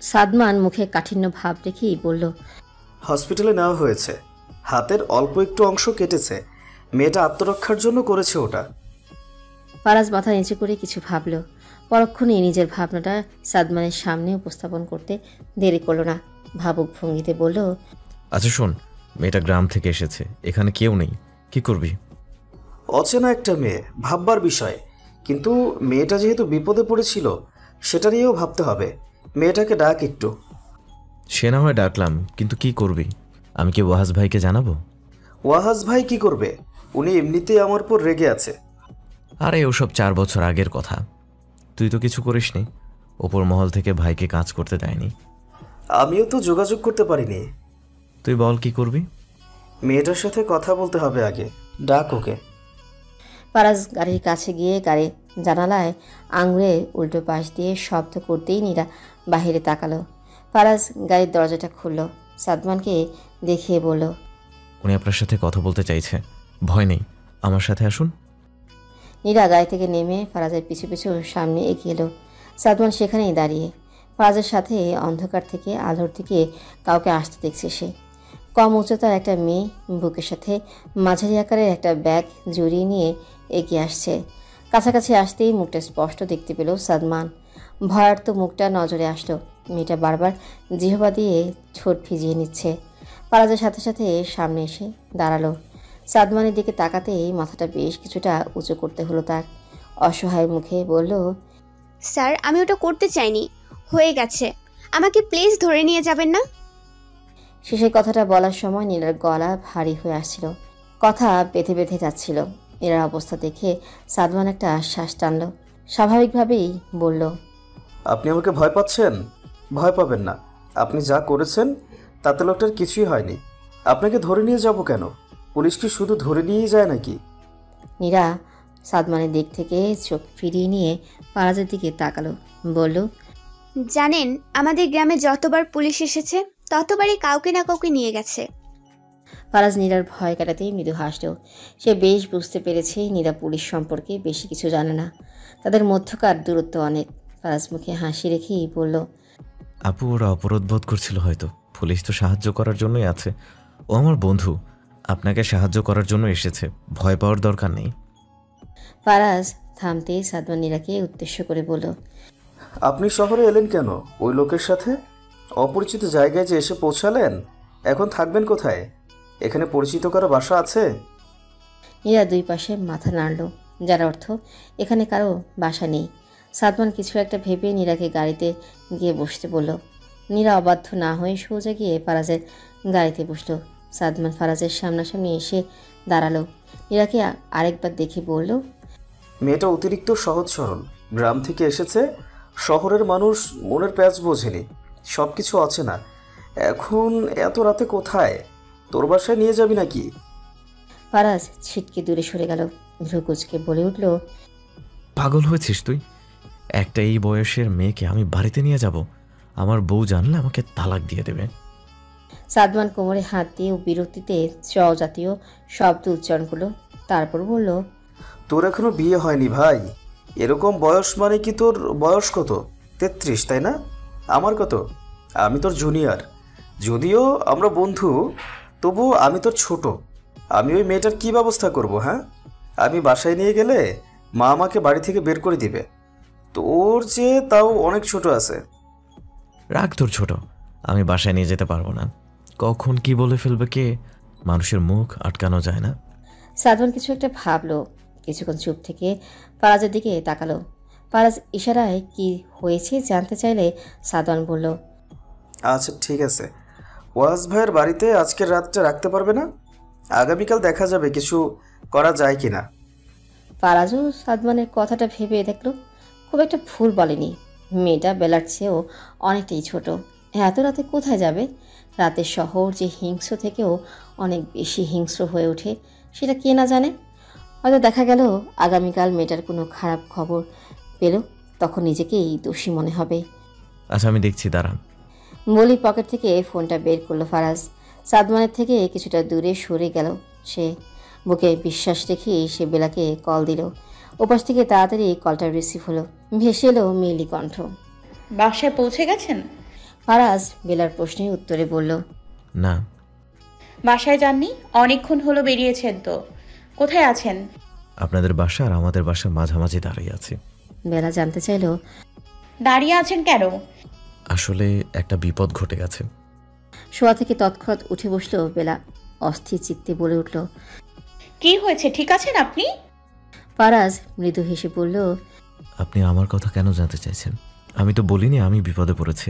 সাদমান মুখে কাঠিন্য ভাব রেখেই বলল, হসপিটালে নেওয়া হয়েছে, হাতের অল্প একটু অংশ কেটেছে। মেয়েটা আত্মরক্ষার জন্য করেছে ওটা। ফারাজ মাথা নিচু করে কিছু ভাবল। পরক্ষণে নিজের ভাবনাটা সাদমানের সামনে উপস্থাপন করতে দেরি করলো না। ভাবুক ভঙ্গিতে বলল, আচ্ছা শোন, মেয়েটা গ্রাম থেকে এসেছে, এখানে কেউ নেই, কি করবি? অচেনা একটা মেয়ে, ভাববার বিষয়। কিন্তু মেয়েটা যেহেতু বিপদে পড়েছিল, সেটা নিয়েও ভাবতে হবে। মেয়েটাকে ডাক একটু। সে না হয় ডাকলাম, কিন্তু কি করবি? আমি কি ওয়াহাজ ভাইকে জানাবো? ওয়াহাজ ভাই কি করবে? উনি এমনিতেই আমার উপর রেগে আছে। আরে ওসব 4 বছর আগের কথা। তুই তো কিছু করিসনি, ওপর মহল থেকে ভাইকে কাজ করতে দেয়নি। আমিও তো যোগাযোগ করতে পারিনি। তুই বল কি করবি? মেয়েটার সাথে কথা বলতে হবে আগে, ডাক ওকে। ফারাজ গাড়ির কাছে গিয়ে গাড়ি জানালায় আঙুলে উল্টো পাশ দিয়ে শব্দ করতেই নীরা বাহিরে তাকালো। ফারাজ গাড়ির দরজাটা খুলল, সাদমানকে দেখিয়ে বলল, উনি আপনার সাথে কথা বলতে চাইছে, ভয় নেই, আমার সাথে আসুন। নীরা গাড়ি থেকে নেমে ফারাজের পিছু পিছু সামনে এগিয়ে এলো। সাদমান সেখানেই দাঁড়িয়ে। ফারাজের সাথে অন্ধকার থেকে আলোর দিকে কাউকে আসতে দেখছে সে। কম উচ্চতার একটা মেয়ে বুকের সাথে মাঝারি আকারের একটা ব্যাগ জড়িয়ে নিয়ে এগিয়ে আসছে। কাছাকাছি আসতেই মুখটা স্পষ্ট দেখতে পেল সাদমান। ভয়ার্ত মুখটা নজরে আসলো। মেয়েটা বারবার জিহ্বা দিয়ে ঠোঁট ভিজিয়ে নিচ্ছে। ফারাজের সাথে সাথে সামনে এসে দাঁড়ালো। সাদমানের দিকে তাকাতেই মাথাটা বেশ কিছুটা উঁচু করতে হলো তার। অসহায় মুখে বলল, স্যার, আমি ওটা করতে চাইনি, হয়ে গেছে। আমাকে প্লিজ ধরে নিয়ে যাবেন না? শেষের কথাটা বলার সময় নীলার গলা ভারী হয়ে আসছিল, কথা বেঁধে বেঁধে যাচ্ছিল। নীলার অবস্থা দেখে সাদমান একটা শ্বাস টানল। স্বাভাবিকভাবেই বলল, আপনি আমাকে ভয় পাচ্ছেন? ভয় পাবেন না। আপনি যা করেছেন তাতে লোকটার কিছুই হয়নি। আপনাকে ধরে নিয়ে যাব কেন? পুলিশ কি শুধু ধরে নিয়েই যায় নাকি? নীরা সাদমানের দিক থেকে চোখ ফিরিয়ে নিয়ে ফারাজের দিকে তাকালো, বলল, জানেন, আমাদের গ্রামে যতবার পুলিশ এসেছে ততবারই কাউকে না কাউকে নিয়ে গেছে। ফারাজ নীরার ভয় কাটাতেই মৃদু হাসল। সে বেশ বুঝতে পেরেছে নীরা পুলিশ সম্পর্কে বেশি কিছু জানে না, তাদের মধ্যকার দূরত্ব অনেক। ফারাজ মুখে হাসি রেখেই বলল, আপু, ওরা অপরাধ বোধ করছিল হয়তো। পুলিশ তো সাহায্য করার জন্যই আছে। ও আমার বন্ধু, আপনাকে সাহায্য করার জন্য এসেছে, ভয় পাওয়ার দরকার নেই। ফারাজ থামতেই সাদমান নীরাকে উদ্দেশ্য করে বলল, আপনি শহরে এলেন কেন ওই লোকের সাথে? অপরিচিত জায়গায় যে এসে পৌঁছালেন, এখন থাকবেন কোথায়? এখানে পরিচিত কারো বাসা আছে? নীরা দুই পাশে মাথা নাড়ল, যার অর্থ এখানে কারো বাসা নেই। সাদমান কিছু একটা ভেবে নীরাকে গাড়িতে গিয়ে বসতে বলল। নীরা অবাধ্য না হয়ে সোজা গিয়ে ফারাজের গাড়িতে বসলো। সাদমান ফারাজের সামনাসামনি এসে দাঁড়ালো। নীরাকে আরেকবার দেখে বলল, মেয়েটা অতিরিক্ত সহজ সরল, গ্রাম থেকে এসেছে। শহরের মানুষ মনের প্যাঁচ বোঝেনি, সব কিছু অচেনা। এখন এত রাতে কোথায়? তোর বাসায় নিয়ে যাবি নাকি? ফারাজ ছিটকে দূরে সরে গেল। ভ্রুকুচকে বলে উঠল, পাগল হয়েছিস তুই? একটা এই বয়সের মেয়েকে আমি বাড়িতে নিয়ে যাব? আমার বউ জানলে আমাকে তালাক দিয়ে দেবে। সাদমান কোমরে হাত দিয়ে বিরক্তিতে চ জাতীয় শব্দ উচ্চারণ করলো। তারপর বলল, তোর এখনো বিয়ে হয়নি ভাই। এরকম বয়স মানে কি তোর বয়স কত? 33, তাই না? আমার কত? আমি তোর জুনিয়র। যদিও আমরা বন্ধু, তবু আমি তোর ছোট। আমি ওই মেয়েটার কি ব্যবস্থা করব? হ্যাঁ, আমি বাসায় নিয়ে গেলে মা আমাকে বাড়ি থেকে বের করে দিবে। তোর যে তাও অনেক ছোট আছে। রাগ তোর ছোট, আমি বাসায় নিয়ে যেতে পারবো না। কখন কি বলে ফেলবে কে? মানুষের মুখ আটকানো যায় না। সাদমান কিছু একটা ভাবলো। কিছুক্ষণ চুপ থেকে ফারাজের দিকে তাকালো। ফারাজ ইশারায় কি হয়েছে জানতে চাইলে সাদমান বলল, আচ্ছা ঠিক আছে, ওয়াজ ভাইয়ের বাড়িতে আজকের রাতটা রাখতে পারবে না? আগামীকাল দেখা যাবে কিছু করা যায় কিনা। ফারাজও সাদমানের কথাটা ভেবে দেখলো খুব একটা ভুল বলেনি। মেয়েটা বেলার চেয়েও অনেকটাই ছোট। এত রাতে কোথায় যাবে? রাতের শহর যে হিংস্র থেকেও অনেক বেশি হিংস্র হয়ে ওঠে সেটা কে না জানে। হয়তো দেখা গেল আগামীকাল মেয়েটার কোনো খারাপ খবর পেল, তখন নিজেকেই দোষী মনে হবে। আচ্ছা আমি দেখছি, দাঁড়ান। বলি পকেট থেকে ফোনটা বের করলো ফারাজ। সাদমানের থেকে কিছুটা দূরে সরে গেল সে। বুকে বিশ্বাস রেখে সে বেলাকে কল দিল। ওপাশ থেকে তাড়াতাড়ি কলটা রিসিভ হলো। ভেসে এলো মেয়েলি কণ্ঠ। বাসায় পৌঁছে গেছেন? ফারাজ বেলার প্রশ্নের উত্তরে বলল, না। বাসায় যাননি? অনেকক্ষণ হলো বেরিয়েছেন তো। কোথায় আছেন? আপনাদের বাসা আর আমাদের বাসার মাঝামাঝি দাঁড়িয়ে আছি। বেলা জানতে চাইল, দাঁড়িয়ে আছেন কেন? আসলে একটা বিপদ ঘটে গেছে। শোয়া থেকে তৎক্ষণাৎ উঠে বসলো বেলা। অস্থির চিত্তে বলে উঠল, কি হয়েছে? ঠিক আছেন আপনি? ফারাজ মৃদু হেসে বলল, আপনি আমার কথা কেন জানতে চাইছেন? আমি তো বলিনি আমি বিপদে পড়েছি।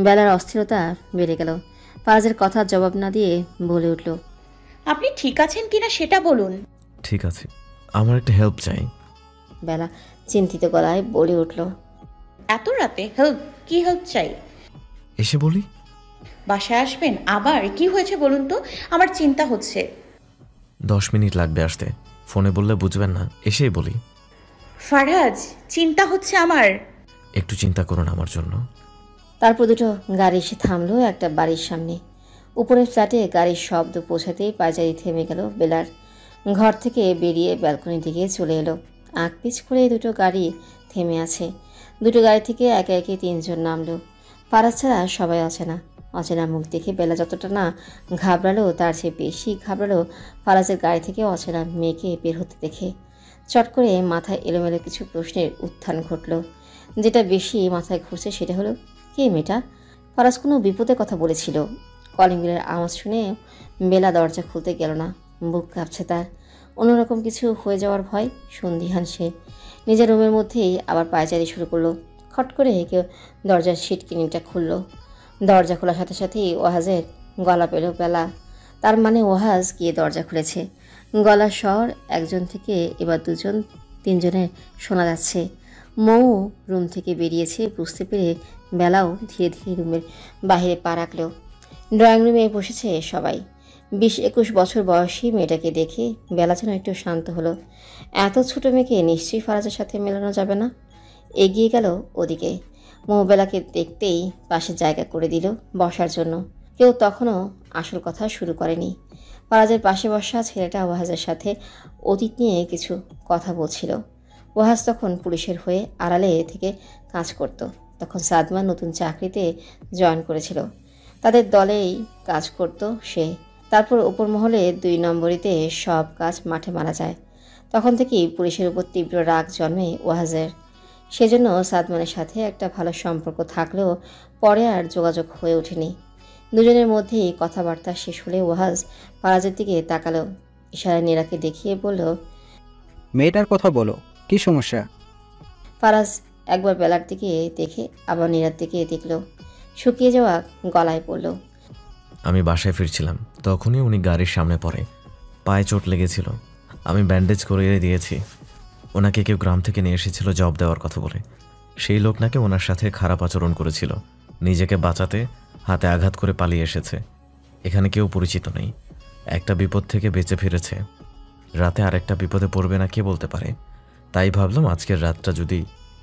বেলার অস্থিরতা বেড়ে গেল। ফারাজের কথার জবাব না দিয়ে বলে উঠল, আপনি ঠিক আছেন কিনা সেটা বলুন। ঠিক আছে, আমার একটা হেল্প চাই। বেলা চিন্তিত গলায় বলে উঠল, এত রাতে হেল্প? কি হেল্প চাই? এসে বলি। বাসায় আসবেন? আবার কি হয়েছে বলুন তো, আমার চিন্তা হচ্ছে। 10 মিনিট লাগবে আসতে। ফোনে বললে বুঝবেন না, এসেই বলি। ফারাজ, চিন্তা হচ্ছে আমার। একটু চিন্তা করুন আমার জন্য। তারপর দুটো গাড়ি এসে থামলো একটা বাড়ির সামনে। উপরের ফ্ল্যাটে গাড়ির শব্দ পৌঁছাতেই পায়চারি থেমে গেল বেলার। ঘর থেকে বেরিয়ে ব্যালকনির দিকে চলে এলো। আঁক পিছ করে দুটো গাড়ি থেমে আছে। দুটো গাড়ি থেকে একে একে 3 জন নামলো। ফারাজ ছাড়া সবাই অচেনা। অচেনা মুখ দেখে বেলা যতটা না ঘাবড়ালো তার চেয়ে বেশি ঘাবড়ালো ফারাজের গাড়ি থেকে অচেনা মেয়েকে বের হতে দেখে। চট করে মাথায় এলোমেলো কিছু প্রশ্নের উত্থান ঘটল। যেটা বেশি মাথায় ঘুরছে সেটা হলো, কে মেয়েটা? ফারাজ কোনো বিপদের কথা বলেছিল। কলিং বেলের আওয়াজ শুনে বেলা দরজা খুলতে গেল না। বুক কাঁপছে তার। অন্যরকম কিছু হয়ে যাওয়ার ভয়। সন্দিহান সে। নিজের রুমের মধ্যেই আবার পায়চারি শুরু করলো। খট করে কেউ দরজার সিটকিনিটা খুলল। দরজা খোলার সাথে সাথেই ওয়াহাজের গলা পেল বেলা। তার মানে ওয়াহাজ গিয়ে দরজা খুলেছে। গলার স্বর একজন থেকে এবার 2 জন 3 জনের শোনা যাচ্ছে। মৌ রুম থেকে বেরিয়েছে বুঝতে পেরে বেলাও ধীরে ধীরে রুমের বাইরে পা রাখল। ড্রয়িং রুমে বসেছে সবাই। 20-21 বছর বয়সী মেয়েটাকে দেখে বেলা যেন একটু শান্ত হলো। এত ছোট মেয়েকে নিশ্চয়ই ফারাজের সাথে মেলানো যাবে না। এগিয়ে গেল ওদিকে। মৌ বেলাকে দেখতেই পাশে জায়গা করে দিল বসার জন্য। কেউ তখনও আসল কথা শুরু করেনি। ফারাজের পাশে বসা ছেলেটা ওয়াহাজের সাথে অতীত নিয়ে কিছু কথা বলছিল। ওয়াহাজ তখন পুলিশের হয়ে আড়ালে থেকে কাজ করত। তখন সাদমান নতুন চাকরিতে জয়েন করেছিল। তাদের দলেই কাজ করত সে। তারপর উপর মহলে 2 নম্বরিতে সব কাজ মাঠে মারা যায়। তখন থেকেই পুলিশের উপর তীব্র রাগ জন্মে ওয়াহাজের। সেজন্য সাদমানের সাথে একটা ভালো সম্পর্ক থাকলেও পরে আর যোগাযোগ হয়ে ওঠেনি। দুজনের মধ্যেই কথাবার্তা শেষ হলে ওয়াহাজ ফারাজের দিকে তাকালো। ইশারায় নীরাকে দেখিয়ে বলল, মেয়েটার কথা বলো, কি সমস্যা? ফারাজ একবার বেলার দিকে দেখে আবার নীরার দিকে দেখল। শুকিয়ে যাওয়া গলায় পড়ল, আমি বাসায় ফিরছিলাম, তখনই উনি গাড়ির সামনে পড়ে। পায়ে চোট লেগেছিল। আমি ব্যান্ডেজ করে দিয়েছি। ওনাকে কেউ গ্রাম থেকে নিয়ে এসেছিল জব দেওয়ার কথা বলে। সেই লোক নাকি ওনার সাথে খারাপ আচরণ করেছিল। নিজেকে বাঁচাতে হাতে আঘাত করে পালিয়ে এসেছে। এখানে কেউ পরিচিত নেই। একটা বিপদ থেকে বেঁচে ফিরেছে, রাতে আরেকটা বিপদে পড়বে না কে বলতে পারে। তাই ভাবলাম আজকের রাতটা যদি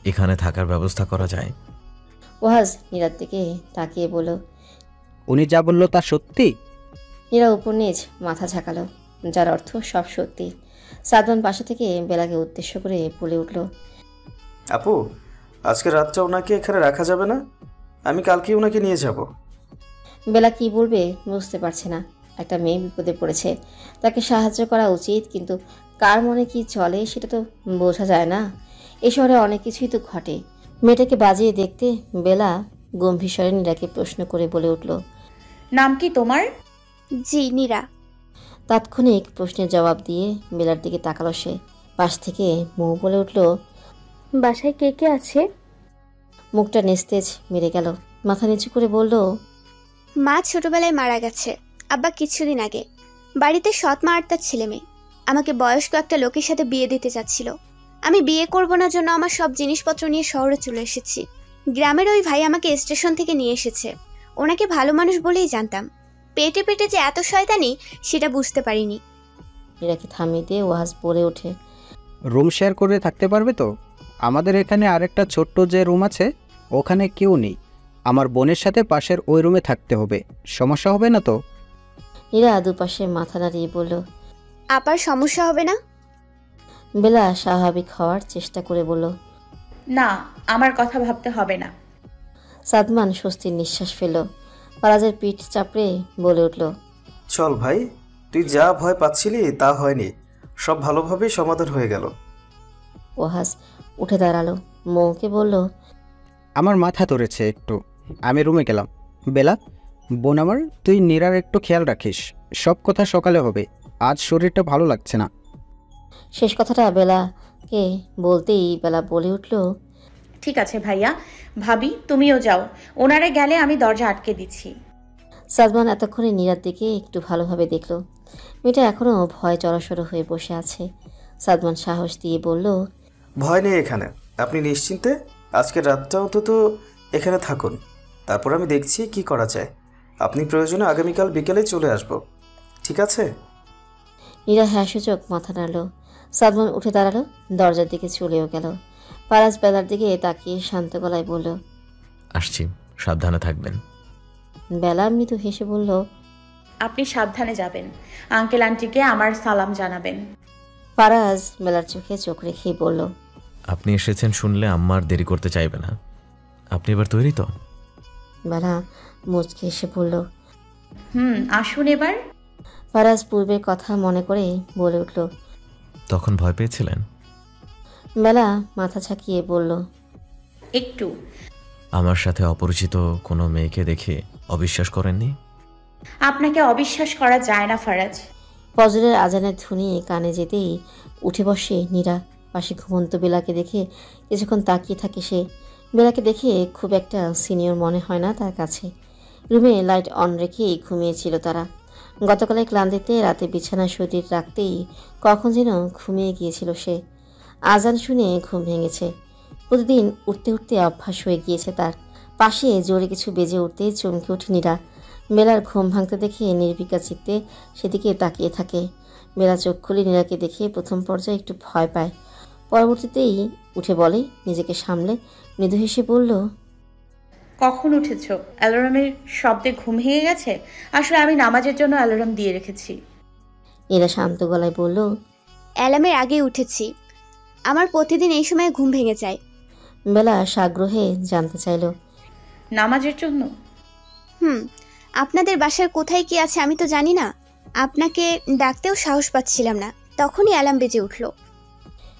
এখানে থাকার ব্যবস্থা করা যায়। ওয়াজ নীরার দিকে তাকিয়ে বলল, উনি যা বললো তা সত্যি? নীরা উপর নিজ মাথা ঝাঁকালো, যার অর্থ সব সত্যি। সাদমান পাশে থেকে বেলাকে উদ্দেশ্য করে বলে উঠল, আপু, আজকের রাতটা ওনাকে এখানে রাখা যাবে না? আমি কালকেই ওনাকে নিয়ে যাব। বেলা কি বলবে বুঝতে পারছে না। একটা মেয়ে বিপদে পড়েছে, তাকে সাহায্য করা উচিত, কিন্তু কার মনে কি চলে সেটা তো বোঝা যায় না। এ শহরে অনেক কিছুই তো ঘটে। মেয়েটাকে বাজিয়ে দেখতে বেলা গম্ভীর স্বরে নীরাকে প্রশ্ন করে বলে উঠল, নাম কি তোমার? জি, নীরা। তাৎক্ষণিক প্রশ্নের জবাব দিয়ে বেলার দিকে তাকালো সে। পাশ থেকে মৌ বলে উঠল, বাসায় কে কে আছে? মুখটা নিস্তেজ মেরে গেল। মাথা নিচু করে বলল, মা ছোটবেলায় মারা গেছে, আব্বা কিছুদিন আগে। বাড়িতে সৎ মা আর তার ছেলে মেয়ে। আমাকে বয়স্ক একটা লোকের সাথে বিয়ে দিতে চাচ্ছিল। আমি বিয়ে করব না জন্য আমার সব জিনিসপত্র নিয়ে শহরে চলে এসেছি। গ্রামের ওই ভাই আমাকে স্টেশন থেকে নিয়ে এসেছে। ওনাকে ভালো মানুষ বলেই জানতাম। পেটে পেটে যে এত শয়তানি সেটা বুঝতে পারিনি। নীরাকে থামিয়ে দিয়ে ওয়াজ বলে ওঠে, রুম শেয়ার করে থাকতে পারবে তো? আমাদের এখানে আরেকটা ছোট্ট যে রুম আছে ওখানে কেউ নেই। আমার বোনের সাথে পাশের ওই রুমে থাকতে হবে, সমস্যা হবে না তো? নীরা দুপাশে মাথা নাড়িয়ে বলল, আপার সমস্যা হবে না? বেলা স্বাভাবিক হওয়ার চেষ্টা করে বলল, না, আমার কথা ভাবতে হবে না। সাদমান স্বস্তির নিঃশ্বাস ফেলল। ফারাজের পিঠ চাপড়ে বলে উঠল, চল ভাই, তুই যা ভয় পাচ্ছিলি তা হয়নি, সব ভালোভাবেই সমাধান হয়ে গেল। ওয়াজ উঠে দাঁড়ালো, মৌকে বলল, আমার মাথা ধরেছে একটু, আমি রুমে গেলাম। বেলা, বোন আমার, তুই নীরার একটু খেয়াল রাখিস। সব কথা সকালে হবে, আজ শরীরটা ভালো লাগছে না। শেষ কথাটা বেলাকে বলতেই বেলা বলে উঠল, ঠিক আছে ভাইয়া, ভাবি তুমিও যাও। ওনারা গেলে আমি দরজা আটকে দিচ্ছি। সাদমান এতক্ষণে নীরার দিকে একটু ভালোভাবে দেখল। মেয়েটা এখনও ভয় জড়সড় হয়ে বসে আছে। সাদমান সাহস দিয়ে বলল, ভয় নেই এখানে, আপনি নিশ্চিন্তে আজকের রাতটা অন্তত এখানে থাকুন, তারপর আমি দেখছি কি করা যায়। আপনি প্রয়োজনে আগামীকাল বিকেলে চলে আসব, ঠিক আছে? নীরা হ্যাঁসূচক মাথা নাড়ল। সাদমান উঠে দাঁড়ালো, দরজার দিকে চলেও গেল। ফারাজ বেলার দিকে তাকিয়ে শান্ত গলায় বলল, আসছি, সাবধানে থাকবেন। বেলা মৃদু হেসে বলল, আপনি সাবধানে যাবেন। আঙ্কেল আন্টিকে আমার সালাম জানাবেন। ফারাজ বেলার চোখে চোখ রেখেই বলল, আপনি এসেছেন শুনলে আম্মা আর দেরি করতে চাইবে না। আপনি এবার তৈরি তো? বেলা মুচকে এসে বলল, আসুন এবার। ফারাজ পূর্বের কথা মনে করে বলে উঠল, তখন ভয় পেয়েছিলেন? বেলা মাথা ছাকিয়ে বলল, একটু। আমার সাথে অপরিচিত কোনো মেয়েকে দেখে অবিশ্বাস করেননি? আপনাকে অবিশ্বাস করা যায় না ফারাজ। ফজরের আজানের ধ্বনি কানে যেতেই উঠে বসে নীরা। পাশে ঘুমন্ত বেলাকে দেখে কিছুক্ষণ তাকিয়ে থাকে সে। বেলাকে দেখে খুব একটা সিনিয়র মনে হয় না তার কাছে। রুমে লাইট অন রেখেই ঘুমিয়েছিল তারা। গতকালের ক্লান্তিতে রাতে বিছানায় শরীর রাখতেই কখন যেন ঘুমিয়ে গিয়েছিল সে। আজান শুনে ঘুম ভেঙেছে। প্রতিদিন উঠতে উঠতে অভ্যাস হয়ে গিয়েছে তার। পাশে জোরে কিছু বেজে উঠতে চমকে ওঠে নীরা। বেলার ঘুম ভাঙতে দেখে নির্বিকার চিত্তে সেদিকে তাকিয়ে থাকে। বেলা চোখ খুলে নীরাকে দেখে প্রথম পর্যায়ে একটু ভয় পায়, পরবর্তীতেই উঠে বলে, নিজেকে সামলে মৃদু হেসে বলল, কখন উঠেছ? অ্যালার্মের শব্দে ঘুম ভেঙে গেছে? আসলে আমি নামাজের জন্য অ্যালার্ম দিয়ে রেখেছি। নীরা শান্ত গলায় বলল, অ্যালার্মের আগে উঠেছি। আমার প্রতিদিন এই সময় ঘুম ভেঙে যায়। বেলা সাগ্রহে জানতে চাইল, নামাজের জন্য? আপনাদের বাসার কোথায় কি আছে আমি তো জানি না। আপনাকে ডাকতেও সাহস পাচ্ছিলাম না, তখনই অ্যালার্ম বেজে উঠল।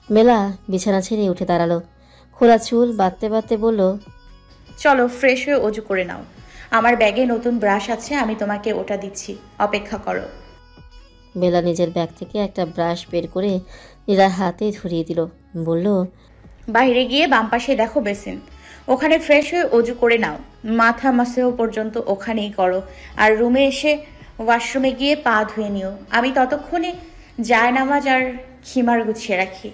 বেলা বিছানা ছেড়ে উঠে দাঁড়ালো। খোলা চুল বাঁধতে বাঁধতে বলল, চলো ফ্রেশ হয়ে অজু করে নাও। আমার ব্যাগে নতুন ব্রাশ আছে, আমি তোমাকে ওটা দিচ্ছি, অপেক্ষা করো। বেলা নিজের ব্যাগ থেকে একটা ব্রাশ বের করে নীরার হাতে ধরিয়ে দিল। বলল, বাইরে গিয়ে বাম পাশে দেখো বেসিন, ওখানে ফ্রেশ হয়ে অজু করে নাও। মাথা মাসেও পর্যন্ত ওখানেই করো। আর রুমে এসে ওয়াশরুমে গিয়ে পা ধুয়ে নিও। আমি ততক্ষণে জায়নামাজ আর খিমার গুছিয়ে রাখি।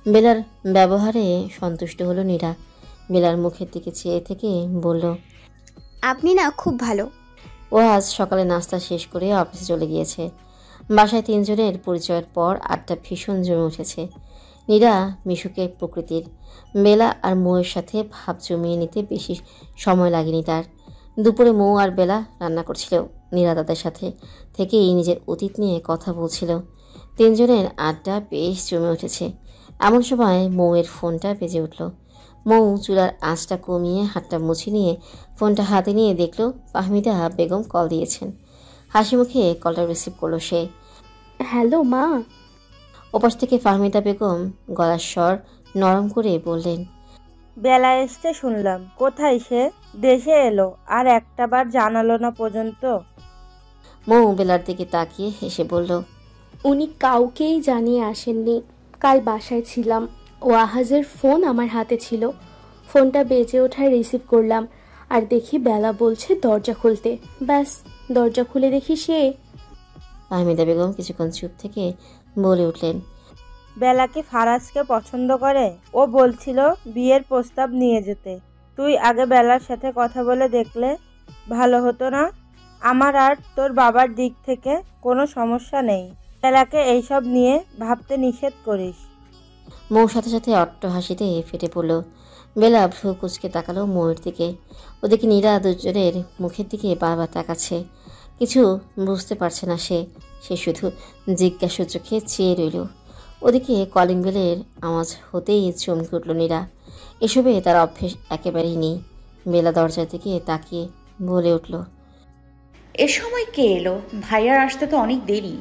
বেলার ব্যবহারে সন্তুষ্ট হলো নীরা। বেলার মুখের দিকে চেয়ে থেকে বলল, আপনি না খুব ভালো। ও আজ সকালে নাস্তা শেষ করে অফিসে চলে গিয়েছে। বাসায় তিনজনের পরিচয়ের পর আড্ডা ভীষণ জমে উঠেছে। নীরা মিশুকে প্রকৃতির, বেলা আর মৌয়ের সাথে ভাব জমিয়ে নিতে বেশি সময় লাগেনি তার। দুপুরে মৌ আর বেলা রান্না করছিল, নীরা তাদের সাথে থেকেই নিজের অতীত নিয়ে কথা বলছিল। তিনজনের আড্ডা বেশ জমে উঠেছে। এমন সময় মৌয়ের ফোনটা বেজে উঠল। মৌ চুলার আঁচটা কমিয়ে হাতটা মুছে নিয়ে ফোনটা হাতে নিয়ে দেখল ফাহমিদা বেগম কল দিয়েছেন। হাসি মুখে কলটা রিসিভ করলো সে। হ্যালো মা। ওপাশ থেকে ফাহমিদা বেগম গলার স্বর নরম করে বললেন, বেলা এসছে শুনলাম, কোথায় সে? দেশে এলো আর একটাবার জানালো না পর্যন্ত। মৌ বেলার দিকে তাকিয়ে হেসে বলল, উনি কাউকেই জানিয়ে আসেননি। কাল বাসায় ছিলাম, ওয়াহাজের ফোন আমার হাতে ছিল। ফোনটা বেজে ওঠায় রিসিভ করলাম আর দেখি বেলা বলছে দরজা খুলতে। ব্যাস, দরজা খুলে দেখি সে। ফাহমিদা বেগম কিছুক্ষণ চুপ থেকে বলে উঠলেন, বেলা কি ফারাজকে পছন্দ করে? ও বলছিল বিয়ের প্রস্তাব নিয়ে যেতে। তুই আগে বেলার সাথে কথা বলে দেখলে ভালো হতো না? আমার আর তোর বাবার দিক থেকে কোনো সমস্যা নেই। বেলাকে এইসব নিয়ে ভাবতে নিষেধ করিস। মৌর সাথে সাথে অট্ট হাসিতে ফেটে পড়ল। বেলা ভ্রু কুচকে তাকালো মৌয়ের দিকে। ওদিকে নীরা দুজনের মুখের দিকে বারবার তাকাচ্ছে। কিছু বুঝতে পারছে না সে শুধু জিজ্ঞাসা চোখে চেয়ে রইল। ওদিকে কলিং বেলের আওয়াজ হতেই চমকে উঠল নীরা। এসবে তার অভ্যেস একেবারেই নেই। বেলা দরজার দিকে তাকিয়ে বলে উঠল, এ সময় কে এলো? ভাইয়ার আসতে তো অনেক দেরি।